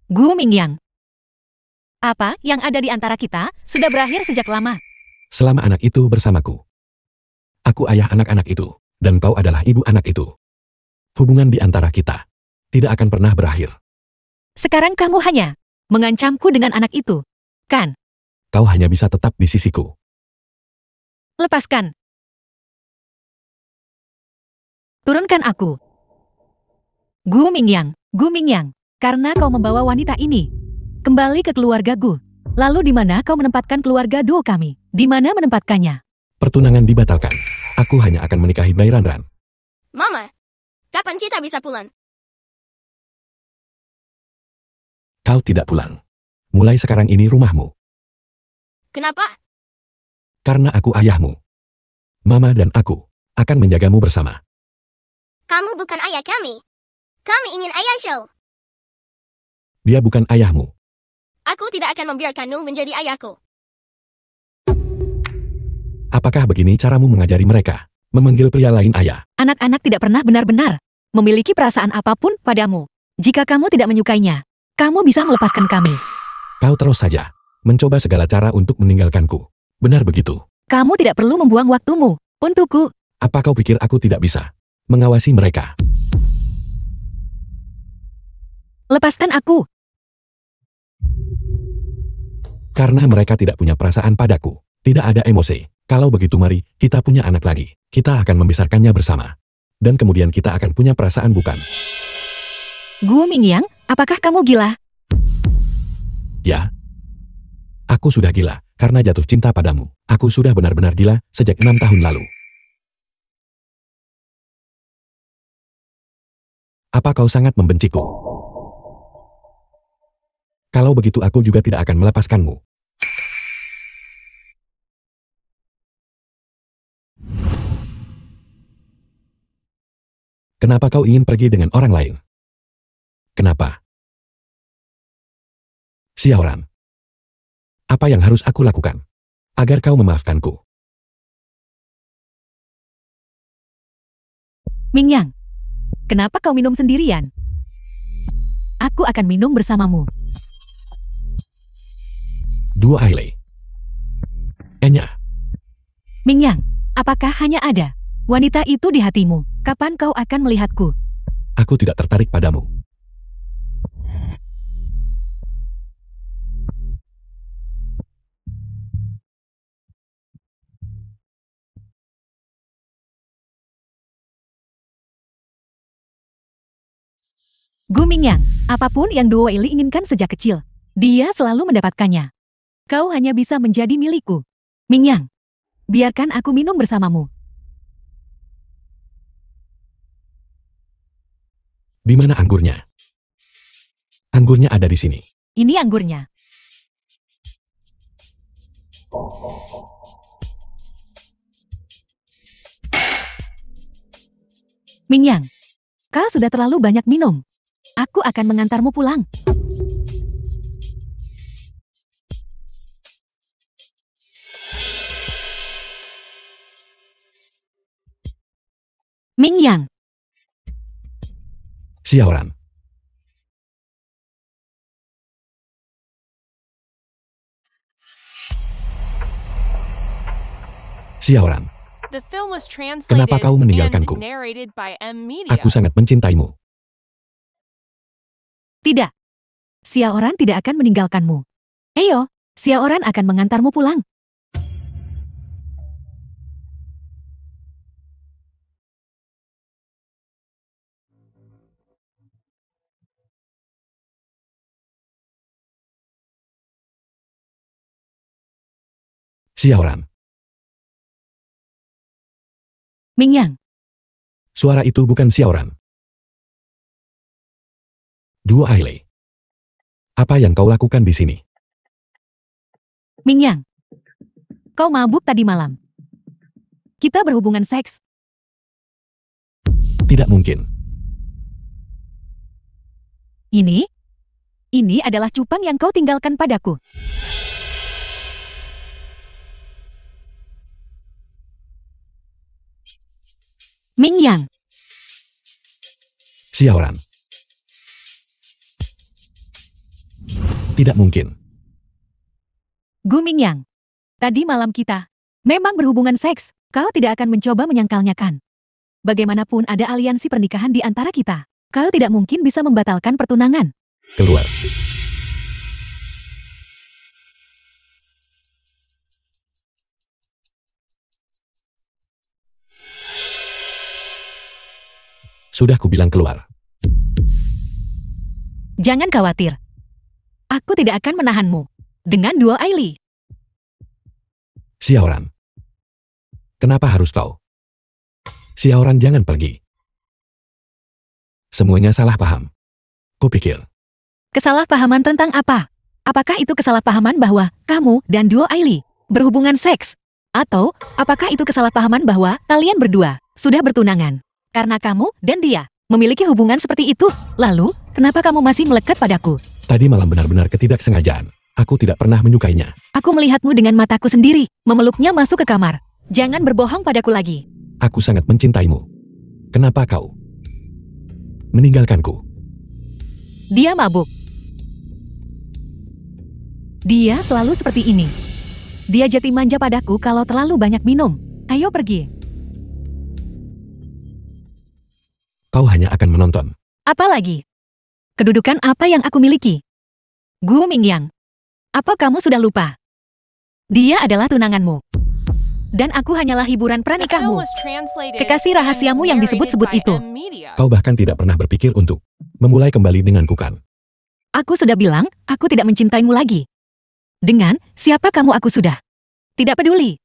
Gu Mingyang. Apa yang ada di antara kita sudah berakhir sejak lama. Selama anak itu bersamaku. Aku ayah anak-anak itu, dan kau adalah ibu anak itu. Hubungan di antara kita tidak akan pernah berakhir. Sekarang kamu hanya mengancamku dengan anak itu, kan? Kau hanya bisa tetap di sisiku. Lepaskan. Turunkan aku. Gu Mingyang, karena kau membawa wanita ini kembali ke keluarga Gu. Lalu di mana kau menempatkan keluarga duo kami? Di mana menempatkannya? Pertunangan dibatalkan. Aku hanya akan menikahi Bai Ranran. Mama, kapan kita bisa pulang? Kau tidak pulang. Mulai sekarang ini rumahmu. Kenapa? Karena aku ayahmu. Mama dan aku akan menjagamu bersama. Kamu bukan ayah kami. Kami ingin ayah Xiao. Dia bukan ayahmu. Aku tidak akan membiarkanmu menjadi ayahku. Apakah begini caramu mengajari mereka? Memanggil pria lain ayah. Anak-anak tidak pernah benar-benar memiliki perasaan apapun padamu. Jika kamu tidak menyukainya, kamu bisa melepaskan kami. Kau terus saja Mencoba segala cara untuk meninggalkanku. Benar begitu. Kamu tidak perlu membuang waktumu untukku. Apa kau pikir aku tidak bisa mengawasi mereka? Lepaskan aku. Karena mereka tidak punya perasaan padaku. Tidak ada emosi. Kalau begitu mari, kita punya anak lagi. Kita akan membesarkannya bersama. Dan kemudian kita akan punya perasaan bukan? Gu Mingyang, apakah kamu gila? Ya. Aku sudah gila, karena jatuh cinta padamu. Aku sudah benar-benar gila, sejak 6 tahun lalu. Apa kau sangat membenciku? Kalau begitu aku juga tidak akan melepaskanmu. Kenapa kau ingin pergi dengan orang lain? Kenapa? Xiaoran. Apa yang harus aku lakukan agar kau memaafkanku? Mingyang, kenapa kau minum sendirian? Aku akan minum bersamamu. Dua Ailey. Enya. Mingyang, apakah hanya ada wanita itu di hatimu? Kapan kau akan melihatku? Aku tidak tertarik padamu. Gu Mingyang, apapun yang Duo Ili inginkan sejak kecil, dia selalu mendapatkannya. Kau hanya bisa menjadi milikku. Mingyang, biarkan aku minum bersamamu. Di mana anggurnya? Anggurnya ada di sini. Ini anggurnya. Mingyang, kau sudah terlalu banyak minum. Aku akan mengantarmu pulang. Mingyang, Xiaoran. Xiaoran, The film was translated Kenapa kau meninggalkanku? and narrated by M Media. aku sangat mencintaimu. tidak. Xiaoran tidak akan meninggalkanmu. Ayo, Xiaoran akan mengantarmu pulang. Xiaoran. Mingyang, Suara itu bukan Xiaoran. Dua Ailey. Apa yang kau lakukan di sini? Mingyang, kau mabuk tadi malam. Kita berhubungan seks. Tidak mungkin. Ini adalah cupang yang kau tinggalkan padaku. Mingyang, Xiaoran. Tidak mungkin. Gu Mingyang. Tadi malam kita memang berhubungan seks. Kau tidak akan mencoba menyangkalnya kan? Bagaimanapun ada aliansi pernikahan di antara kita. Kau tidak mungkin bisa membatalkan pertunangan. Keluar. Sudah kubilang keluar. Jangan khawatir. Aku tidak akan menahanmu. Dengan Duo Ailey. Xiaoran. Kenapa harus kau? Xiaoran, jangan pergi. Semuanya salah paham. Kupikir. Kesalahpahaman tentang apa? Apakah itu kesalahpahaman bahwa kamu dan Duo Ailey berhubungan seks? Atau apakah itu kesalahpahaman bahwa kalian berdua sudah bertunangan? Karena kamu dan dia memiliki hubungan seperti itu. Lalu, kenapa kamu masih melekat padaku? Tadi malam benar-benar ketidaksengajaan. Aku tidak pernah menyukainya. Aku melihatmu dengan mataku sendiri, memeluknya masuk ke kamar. Jangan berbohong padaku lagi. Aku sangat mencintaimu. Kenapa kau meninggalkanku? Dia mabuk. Dia selalu seperti ini. Dia jati manja padaku kalau terlalu banyak minum. Ayo pergi. Kau hanya akan menonton. Apa lagi? Kedudukan apa yang aku miliki? Gu Mingyang. Apa kamu sudah lupa? Dia adalah tunanganmu. Dan aku hanyalah hiburan The film pranikahmu. was translated Kekasih and rahasiamu yang disebut-sebut narrated itu. by M Media. Kau bahkan tidak pernah berpikir untuk memulai kembali dengan Kukan. Aku sudah bilang, aku tidak mencintaimu lagi. Dengan siapa kamu aku sudah. Tidak peduli.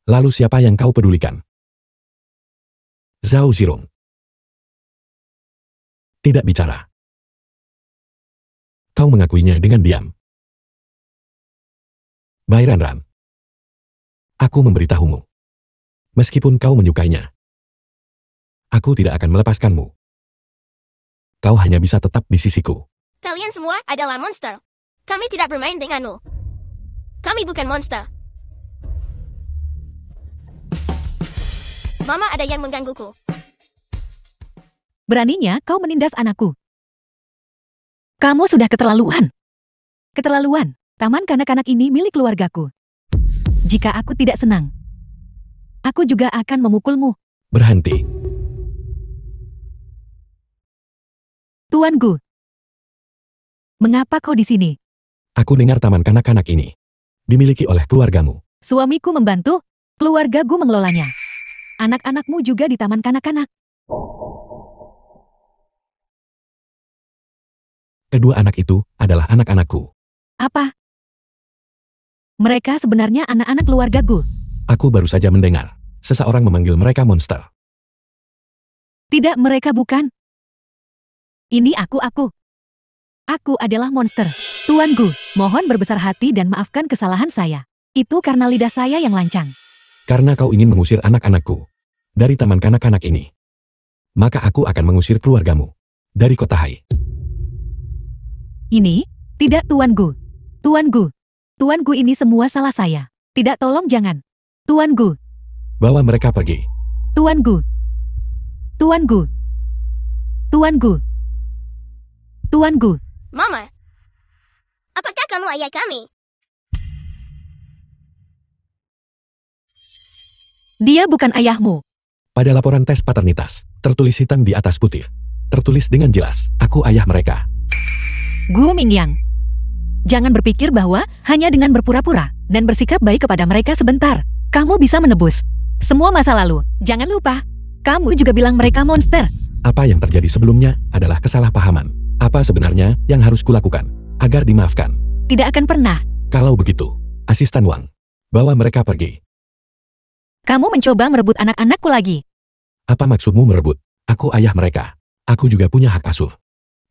Lalu siapa yang kau pedulikan? Zhao Zirong. Tidak bicara. Kau mengakuinya dengan diam. Bai Ranran. Aku memberitahumu. Meskipun kau menyukainya, aku tidak akan melepaskanmu. Kau hanya bisa tetap di sisiku. Kalian semua adalah monster. Kami tidak bermain denganmu. Kami bukan monster. Mama ada yang menggangguku. Beraninya kau menindas anakku. Kamu sudah keterlaluan. Keterlaluan. Taman kanak-kanak ini milik keluargaku. Jika aku tidak senang, aku juga akan memukulmu. Berhenti. Tuan Gu. Mengapa kau di sini? Aku dengar taman kanak-kanak ini dimiliki oleh keluargamu. Suamiku membantu, keluarga Gu mengelolanya. Anak-anakmu juga di taman kanak-kanak. Kedua anak itu adalah anak-anakku. Apa? Mereka sebenarnya anak-anak keluarga Gu. Aku baru saja mendengar seseorang memanggil mereka monster. Tidak, mereka bukan. Ini aku. Aku adalah monster. Tuan Gu, mohon berbesar hati dan maafkan kesalahan saya. Itu karena lidah saya yang lancang. Karena kau ingin mengusir anak-anakku dari taman kanak-kanak ini, maka aku akan mengusir keluargamu dari kota Hai. Ini, tidak Tuan Gu. Tuan Gu. Tuan Gu, ini semua salah saya. Tidak, tolong jangan. Tuan Gu. Bawa mereka pergi. Tuan Gu. Tuan Gu. Tuan Gu. Tuan Gu. Mama. Apakah kamu ayah kami? Dia bukan ayahmu. Pada laporan tes paternitas, tertulis hitam di atas putih. Tertulis dengan jelas, aku ayah mereka. Gu Mingyang. Jangan berpikir bahwa hanya dengan berpura-pura dan bersikap baik kepada mereka sebentar, kamu bisa menebus semua masa lalu. Jangan lupa, kamu juga bilang mereka monster. Apa yang terjadi sebelumnya adalah kesalahpahaman. Apa sebenarnya yang harus kulakukan agar dimaafkan? Tidak akan pernah. Kalau begitu, asisten Wang, bawa mereka pergi. Kamu mencoba merebut anak-anakku lagi. Apa maksudmu merebut? Aku ayah mereka. Aku juga punya hak asuh.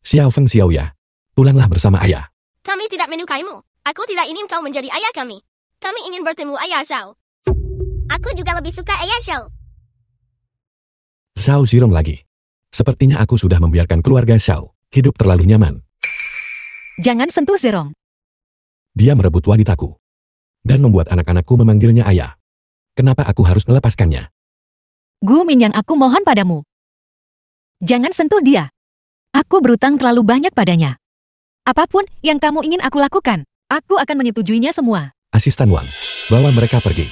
Xiao Feng Xiaoya, pulanglah bersama ayah. Kami tidak menyukaimu. Aku tidak ingin kau menjadi ayah kami. Kami ingin bertemu ayah Xiao. Aku juga lebih suka ayah Xiao. Zhao Zirong lagi. Sepertinya aku sudah membiarkan keluarga Xiao hidup terlalu nyaman. Jangan sentuh Zerong. Dia merebut wanitaku dan membuat anak-anakku memanggilnya ayah. Kenapa aku harus melepaskannya? Gu Mingyang, aku mohon padamu. Jangan sentuh dia. Aku berutang terlalu banyak padanya. Apapun yang kamu ingin aku lakukan, aku akan menyetujuinya semua. Asisten Wang, bawa mereka pergi.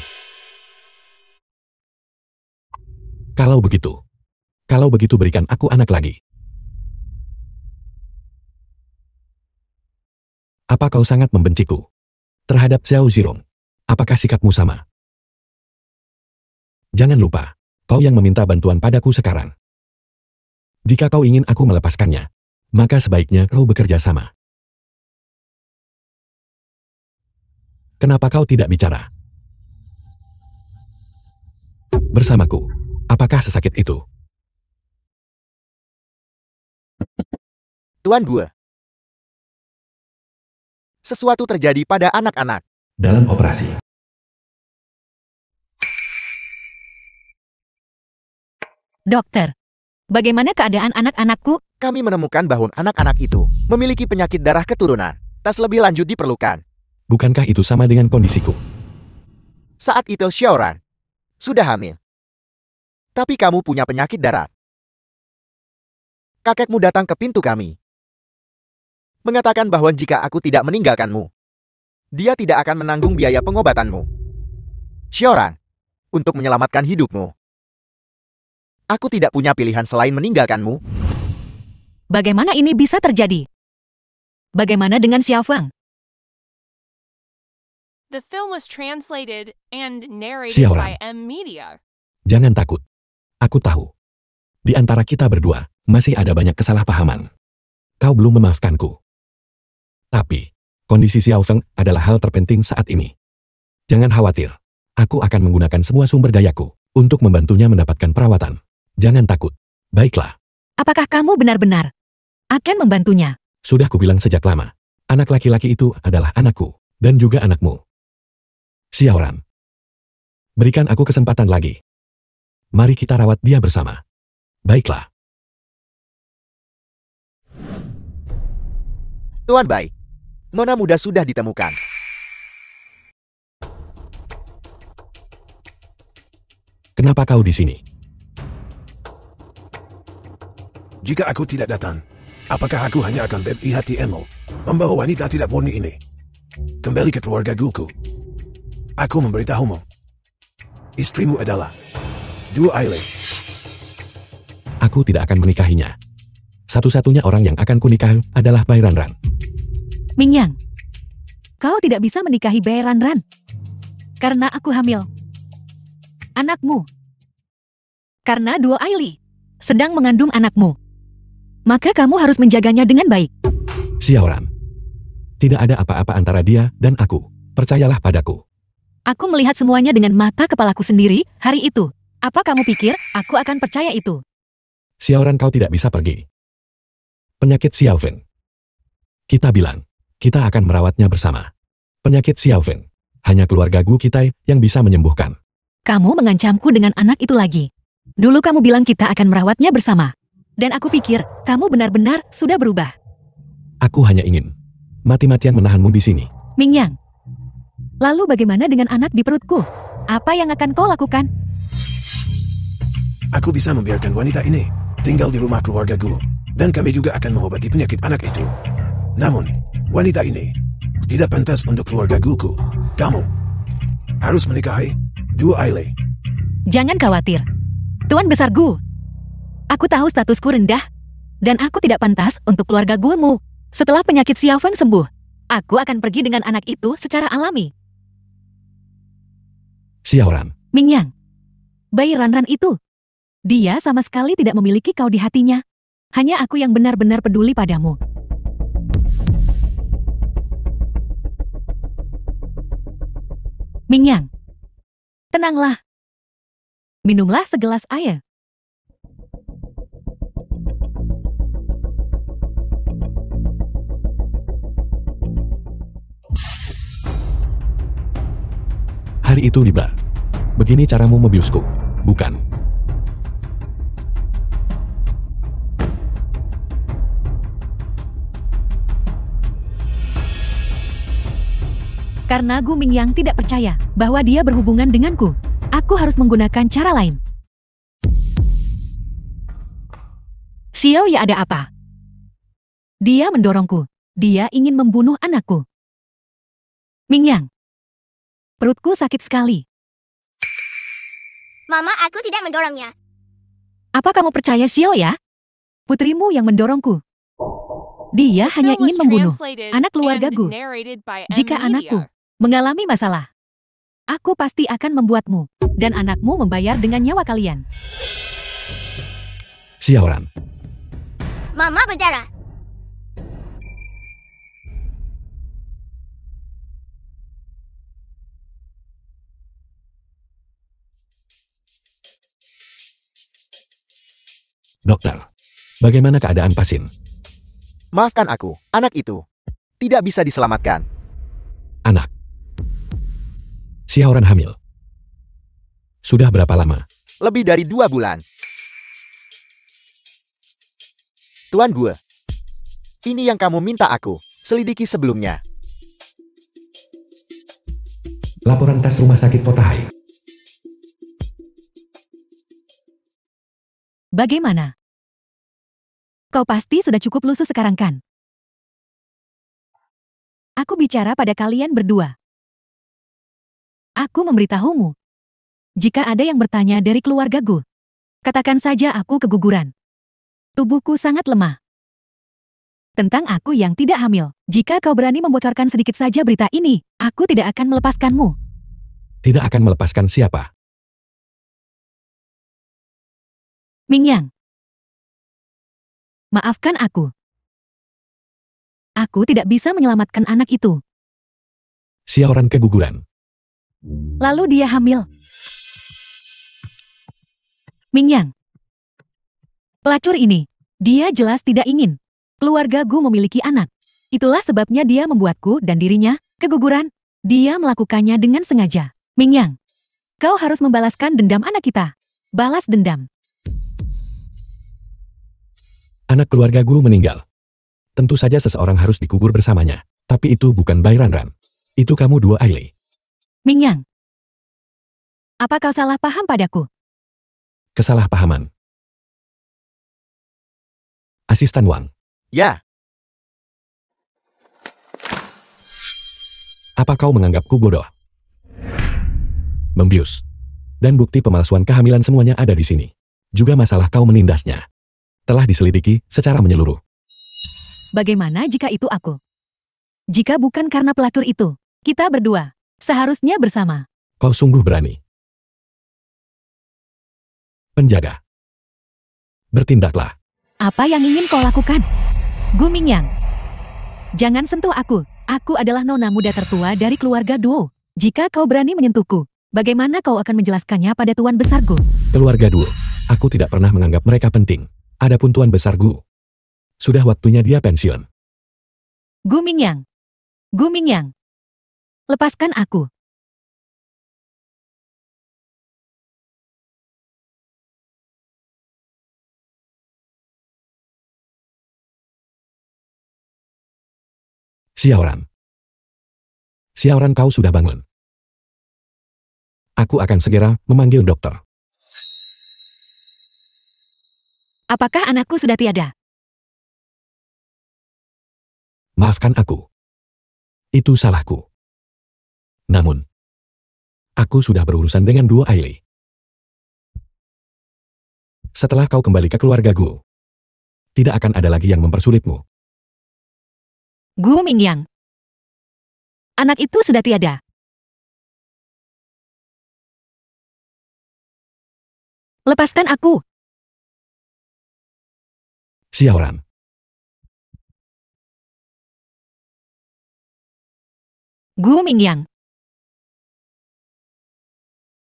Kalau begitu berikan aku anak lagi. Apa kau sangat membenciku terhadap Xiao Zirong? Apakah sikapmu sama? Jangan lupa, kau yang meminta bantuan padaku sekarang. Jika kau ingin aku melepaskannya, maka sebaiknya kau bekerja sama. Kenapa kau tidak bicara bersamaku? Apakah sesakit itu? Tuan Gue. Sesuatu terjadi pada anak-anak. Dalam operasi. Dokter, bagaimana keadaan anak-anakku? Kami menemukan bahwa anak-anak itu memiliki penyakit darah keturunan. Tes lebih lanjut diperlukan. Bukankah itu sama dengan kondisiku? Saat itu Xiaoran sudah hamil. Tapi kamu punya penyakit darat. Kakekmu datang ke pintu kami. Mengatakan bahwa jika aku tidak meninggalkanmu, Dia tidak akan menanggung biaya pengobatanmu. Xiaorang, untuk menyelamatkan hidupmu, aku tidak punya pilihan selain meninggalkanmu. Bagaimana ini bisa terjadi? Bagaimana dengan Xiaofeng? The film was translated and narrated Xiaorang. by M Media. Jangan takut. Aku tahu. Di antara kita berdua, masih ada banyak kesalahpahaman. Kau belum memaafkanku. Tapi, kondisi Xiaofeng adalah hal terpenting saat ini. Jangan khawatir. Aku akan menggunakan semua sumber dayaku untuk membantunya mendapatkan perawatan. Jangan takut. Baiklah. Apakah kamu benar-benar akan membantunya? Sudah kubilang sejak lama. Anak laki-laki itu adalah anakku, dan juga anakmu. Xiaoran. Berikan aku kesempatan lagi. Mari kita rawat dia bersama. Baiklah. Tuan Bai, nona muda sudah ditemukan. Kenapa kau di sini? Jika aku tidak datang, apakah aku hanya akan beri hatimu membawa wanita tidak murni ini kembali ke keluarga guku? Aku memberitahumu. Istrimu adalah Du Ailey. Aku tidak akan menikahinya. Satu-satunya orang yang akan kunikahi adalah Bai Ranran. Mingyang, kau tidak bisa menikahi Bai Ranran. Karena aku hamil. Anakmu. Karena Duo Ailey sedang mengandung anakmu. Maka kamu harus menjaganya dengan baik. Xiaoran. Tidak ada apa-apa antara dia dan aku. Percayalah padaku. Aku melihat semuanya dengan mata kepalaku sendiri hari itu. Apa kamu pikir aku akan percaya itu? Xiaoran, kau tidak bisa pergi. Penyakit Xiaofeng. Kita bilang, kita akan merawatnya bersama. Penyakit Xiaofeng. Hanya keluarga Gu kita yang bisa menyembuhkan. Kamu mengancamku dengan anak itu lagi. Dulu kamu bilang kita akan merawatnya bersama. Dan aku pikir, kamu benar-benar sudah berubah. Aku hanya ingin mati-matian menahanmu di sini. Mingyang. Lalu bagaimana dengan anak di perutku? Apa yang akan kau lakukan? Aku bisa membiarkan wanita ini tinggal di rumah keluarga Gu, dan kami juga akan mengobati penyakit anak itu. Namun, wanita ini tidak pantas untuk keluarga Guku. Kamu harus menikahi Du Ailey. Jangan khawatir. Tuan Besar Gu. Aku tahu statusku rendah, dan aku tidak pantas untuk keluarga Gumu. Setelah penyakit Xiaofeng sembuh, aku akan pergi dengan anak itu secara alami. Xiaoran. Mingyang. Bai Ranran itu. Dia sama sekali tidak memiliki kau di hatinya. Hanya aku yang benar-benar peduli padamu. Mingyang. Tenanglah. Minumlah segelas air. Hari itu di bar. Begini caramu membiusku, bukan? Karena Gu Mingyang tidak percaya bahwa dia berhubungan denganku, aku harus menggunakan cara lain. Xiao ya, ada apa? Dia mendorongku. Dia ingin membunuh anakku. Mingyang. Perutku sakit sekali. Mama, aku tidak mendorongnya. Apa kamu percaya Xiao ya? Putrimu yang mendorongku. Dia The hanya film was ingin membunuh translated anak keluarga and Gu. narrated by M Jika Media. anakku mengalami masalah, aku pasti akan membuatmu dan anakmu membayar dengan nyawa kalian. Xiaoran. Mama berdarah. Dokter. Bagaimana keadaan pasien? Maafkan aku, anak itu tidak bisa diselamatkan. Anak. Xiaoran hamil. Sudah berapa lama? Lebih dari 2 bulan. Tuan Gue, ini yang kamu minta aku selidiki sebelumnya. Laporan tes rumah sakit Potahai. Bagaimana? Kau pasti sudah cukup lusuh sekarang kan? Aku bicara pada kalian berdua. Aku memberitahumu. Jika ada yang bertanya dari keluargaku, katakan saja aku keguguran. Tubuhku sangat lemah. Tentang aku yang tidak hamil, jika kau berani membocorkan sedikit saja berita ini, aku tidak akan melepaskanmu. Tidak akan melepaskan siapa? Mingyang. Maafkan aku. Aku tidak bisa menyelamatkan anak itu. Xiaoran keguguran. Lalu dia hamil. Mingyang. Pelacur ini, dia jelas tidak ingin keluarga Gu memiliki anak. Itulah sebabnya dia membuatku dan dirinya keguguran. Dia melakukannya dengan sengaja. Mingyang, kau harus membalaskan dendam anak kita. Balas dendam. Anak keluarga Gu meninggal. Tentu saja seseorang harus dikubur bersamanya. Tapi itu bukan Bai Ranran. Itu kamu dua Ailey. Mingyang, apa kau salah paham padaku? Kesalahpahaman. Asisten Wang. Ya, Apa kau menganggapku bodoh? Membius. Dan bukti pemalsuan kehamilan semuanya ada di sini. Juga masalah kau menindasnya. Telah diselidiki secara menyeluruh. Bagaimana jika itu aku? Jika bukan karena pelacur itu, kita berdua seharusnya bersama. Kau sungguh berani. Penjaga. Bertindaklah. Apa yang ingin kau lakukan? Gu Mingyang. Jangan sentuh aku. Aku adalah nona muda tertua dari keluarga Duo. Jika kau berani menyentuhku, bagaimana kau akan menjelaskannya pada Tuan Besar Gu? Keluarga Duo. Aku tidak pernah menganggap mereka penting. Adapun Tuan Besar Gu, sudah waktunya dia pensiun. Gu Mingyang. Gu Mingyang. Lepaskan aku. Xiaoran. Xiaoran, kau sudah bangun. Aku akan segera memanggil dokter. Apakah anakku sudah tiada? Maafkan aku. Itu salahku. Namun, aku sudah berurusan dengan dua Ailey. Setelah kau kembali ke keluarga Gu, tidak akan ada lagi yang mempersulitmu. Gu Mingyang. Anak itu sudah tiada. Lepaskan aku. Xiaoran. Gu Mingyang.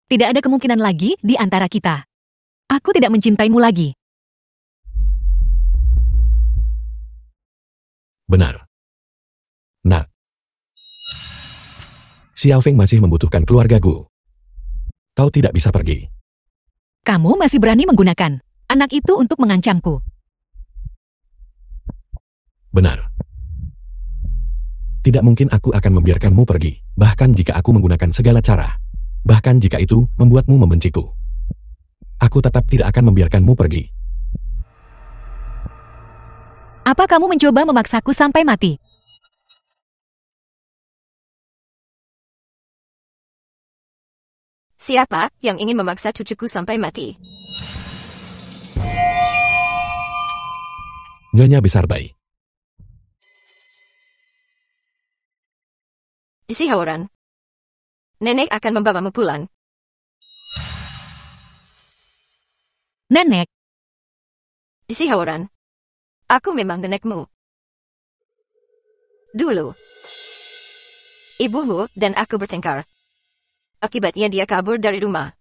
Tidak ada kemungkinan lagi di antara kita. Aku tidak mencintaimu lagi. Benar. Nah. Xiao Feng masih membutuhkan keluarga Gu. Kau tidak bisa pergi. Kamu masih berani menggunakan anak itu untuk mengancamku. Benar. Tidak mungkin aku akan membiarkanmu pergi, bahkan jika aku menggunakan segala cara. Bahkan jika itu membuatmu membenciku. Aku tetap tidak akan membiarkanmu pergi. Apa kamu mencoba memaksaku sampai mati? Siapa yang ingin memaksa cucuku sampai mati? Nyonya Besar Bai. Xiaoran. Nenek akan membawamu pulang. Nenek, Xiaoran. Aku memang nenekmu. Dulu, ibumu dan aku bertengkar. Akibatnya dia kabur dari rumah.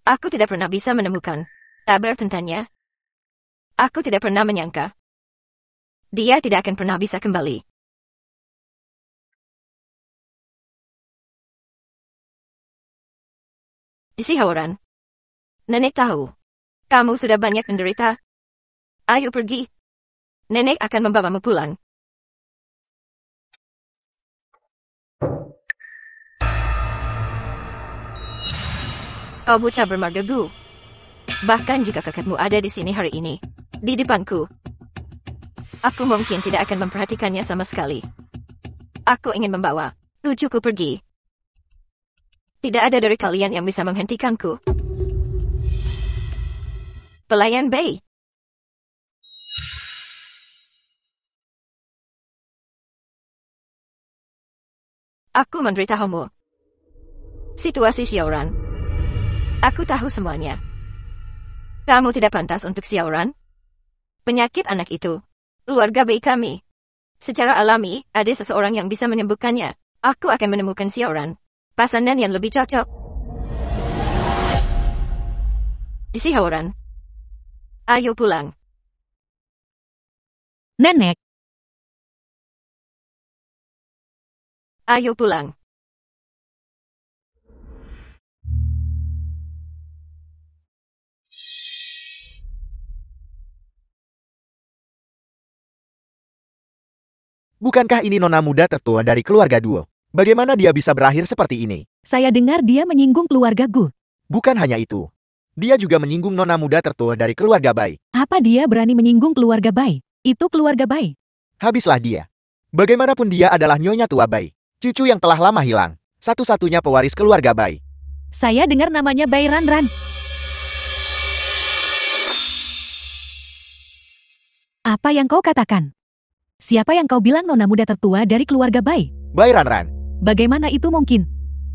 Aku tidak pernah bisa menemukan kabar tentangnya. Aku tidak pernah menyangka dia tidak akan pernah bisa kembali. Xiaoran. Nenek tahu kamu sudah banyak menderita. Ayo pergi. Nenek akan membawamu pulang. Kau bocah bermarga Gu. Bahkan jika kakakmu ada di sini hari ini, di depanku, aku mungkin tidak akan memperhatikannya sama sekali. Aku ingin membawa cucuku pergi. Tidak ada dari kalian yang bisa menghentikanku. Pelayan Bay. Aku memberitahumu. Situasi Xiaoran. Aku tahu semuanya. Kamu tidak pantas untuk Xiaoran. Penyakit anak itu. Keluarga bayi kami. Secara alami, ada seseorang yang bisa menyembuhkannya. Aku akan menemukan Xiaoran. Pasangan yang lebih cocok. Di Xiaoran. Ayo pulang. Nenek, Ayo pulang. Bukankah ini nona muda tertua dari keluarga Duo? Bagaimana dia bisa berakhir seperti ini? saya dengar dia menyinggung keluarga Gu. Bukan hanya itu. Dia juga menyinggung nona muda tertua dari keluarga Bai. Apa dia berani menyinggung keluarga Bai? Itu keluarga Bai. Habislah dia. Bagaimanapun dia adalah nyonya tua Bai. Cucu yang telah lama hilang. Satu-satunya pewaris keluarga Bai. Saya dengar namanya Bai Ranran. Apa yang kau katakan? Siapa yang kau bilang nona muda tertua dari keluarga Bai? Bai Ranran. Bagaimana itu mungkin?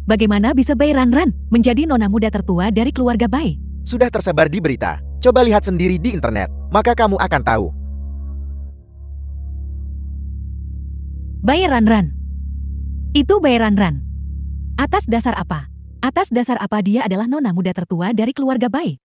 Bagaimana bisa Bai Ranran menjadi nona muda tertua dari keluarga Bai? Sudah tersebar di berita. Coba lihat sendiri di internet. Maka kamu akan tahu. Bai Ranran. Itu Bai Ranran. Atas dasar apa? Atas dasar apa dia adalah nona muda tertua dari keluarga Bai?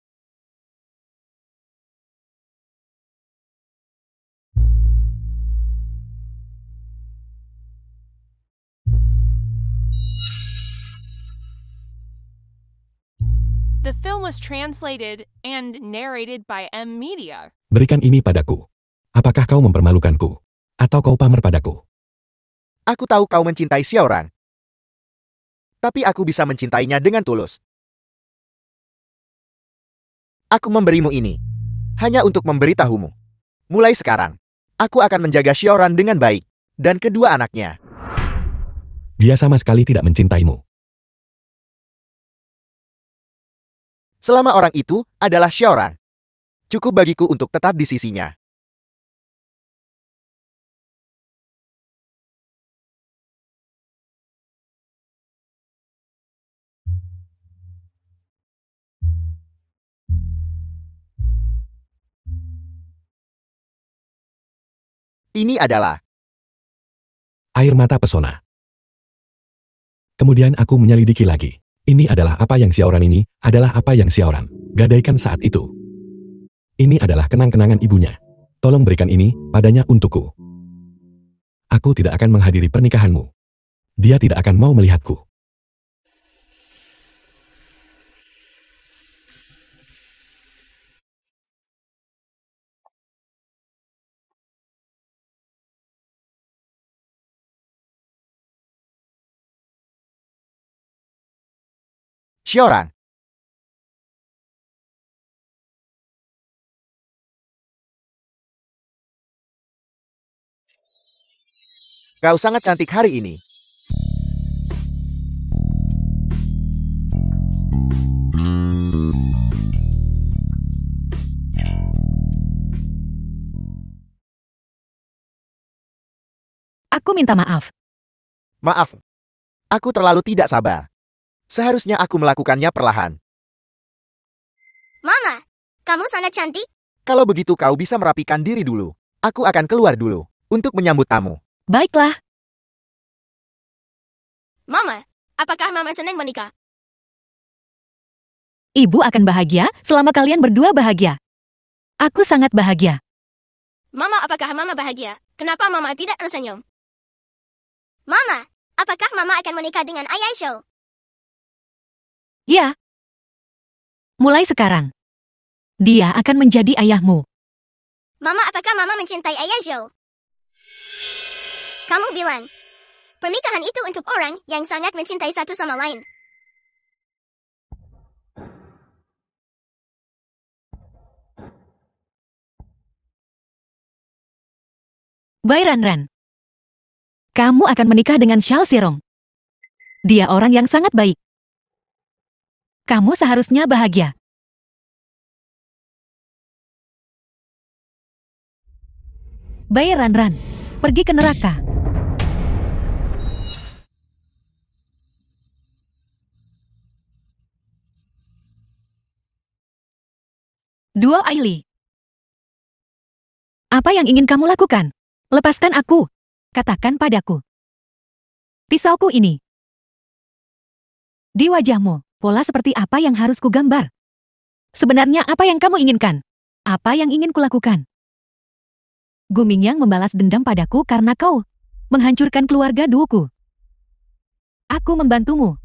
The film was translated and narrated by M Media. Berikan ini padaku. Apakah kau mempermalukanku? Atau kau pamer padaku? Aku tahu kau mencintai Xiaoran. Tapi aku bisa mencintainya dengan tulus. Aku memberimu ini. Hanya untuk memberitahumu. Mulai sekarang, aku akan menjaga Xiaoran dengan baik. Dan kedua anaknya. Dia sama sekali tidak mencintaimu. Selama orang itu adalah Xiaoran. Cukup bagiku untuk tetap di sisinya. Ini adalah Air mata pesona. Kemudian aku menyelidiki lagi. Ini adalah apa yang Xiaoran ini, adalah apa yang Xiaoran gadaikan saat itu. Ini adalah kenang-kenangan ibunya. Tolong berikan ini padanya untukku. Aku tidak akan menghadiri pernikahanmu. Dia tidak akan mau melihatku. Xiaoran. Kau sangat cantik hari ini. Aku minta maaf. Maaf. Aku terlalu tidak sabar. Seharusnya aku melakukannya perlahan. Mama, kamu sangat cantik. Kalau begitu kau bisa merapikan diri dulu. Aku akan keluar dulu. Untuk menyambut tamu. Baiklah, Mama, apakah Mama senang menikah? ibu akan bahagia selama kalian berdua bahagia. Aku sangat bahagia. Mama, apakah Mama bahagia? Kenapa Mama tidak tersenyum? Mama, apakah Mama akan menikah dengan Ayah Show? Ya. Mulai sekarang, dia akan menjadi ayahmu. Mama, apakah Mama mencintai Ayah Show? Kamu bilang, pernikahan itu untuk orang yang sangat mencintai satu sama lain. Bai Ranran. Kamu akan menikah dengan Xiao Xirong. Dia orang yang sangat baik. Kamu seharusnya bahagia. Bai Ranran, pergi ke neraka. Duo Aili. Apa yang ingin kamu lakukan? Lepaskan aku. Katakan padaku. Pisauku ini. Di wajahmu, pola seperti apa yang harus kugambar? Sebenarnya apa yang kamu inginkan? Apa yang ingin kulakukan? Gu Mingyang membalas dendam padaku karena kau menghancurkan keluarga duoku. Aku membantumu.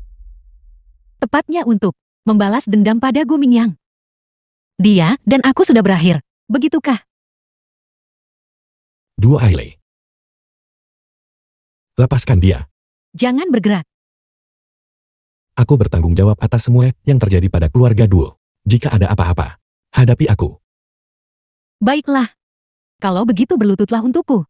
Tepatnya untuk membalas dendam pada Gu Mingyang. Dia dan aku sudah berakhir. Begitukah? Duo Aile. Lepaskan dia. Jangan bergerak. Aku bertanggung jawab atas semua yang terjadi pada keluarga Duo. Jika ada apa-apa, hadapi aku. Baiklah. Kalau begitu berlututlah untukku.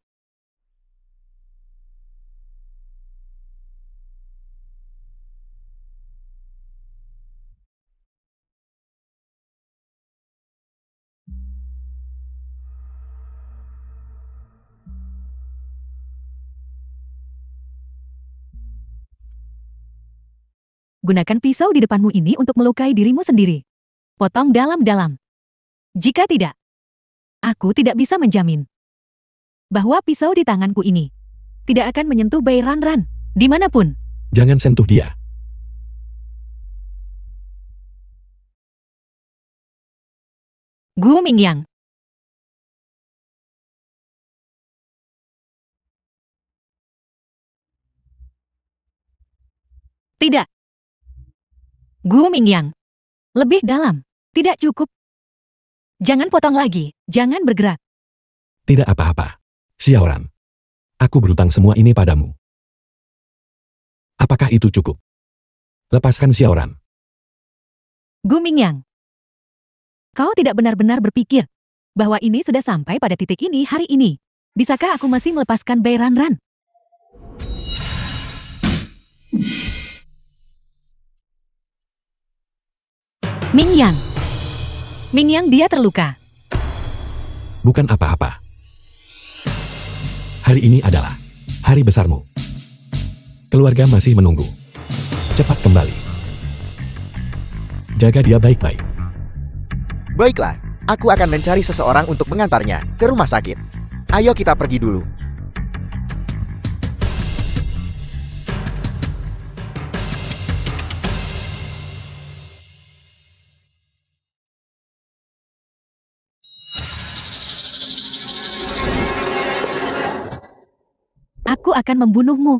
Gunakan pisau di depanmu ini untuk melukai dirimu sendiri. Potong dalam-dalam. Jika tidak, aku tidak bisa menjamin bahwa pisau di tanganku ini tidak akan menyentuh Bai Ranran dimanapun. Jangan sentuh dia. Gu Mingyang. Tidak. Gu Mingyang. Lebih dalam. Tidak cukup. Jangan potong lagi. Jangan bergerak. Tidak apa-apa. Xiaoran. Aku berutang semua ini padamu. Apakah itu cukup? Lepaskan Xiaoran. Gu Mingyang. Kau tidak benar-benar berpikir bahwa ini sudah sampai pada titik ini hari ini. Bisakah aku masih melepaskan Bai Ranran? Mingyang. Mingyang, dia terluka. Bukan apa-apa. Hari ini adalah hari besarmu. Keluarga masih menunggu. Cepat kembali. Jaga dia baik-baik. Baiklah, aku akan mencari seseorang untuk mengantarnya ke rumah sakit. Ayo kita pergi dulu. Aku akan membunuhmu.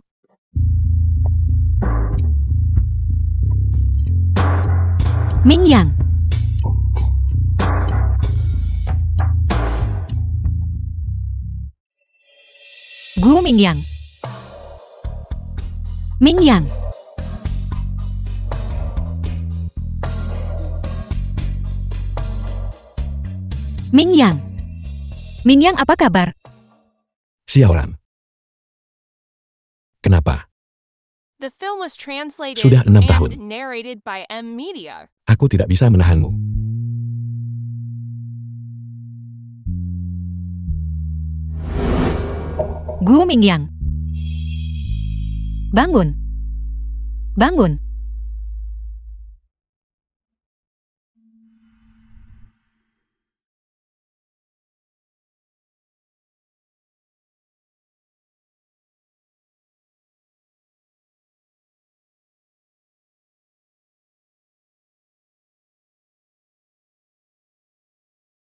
Mingyang. Gu Mingyang. Mingyang. Mingyang. Mingyang, apa kabar? Xiaoran. Kenapa? The film was translated Sudah 6 tahun. and narrated by M Media. Aku tidak bisa menahanmu. Gu Mingyang. Bangun. Bangun.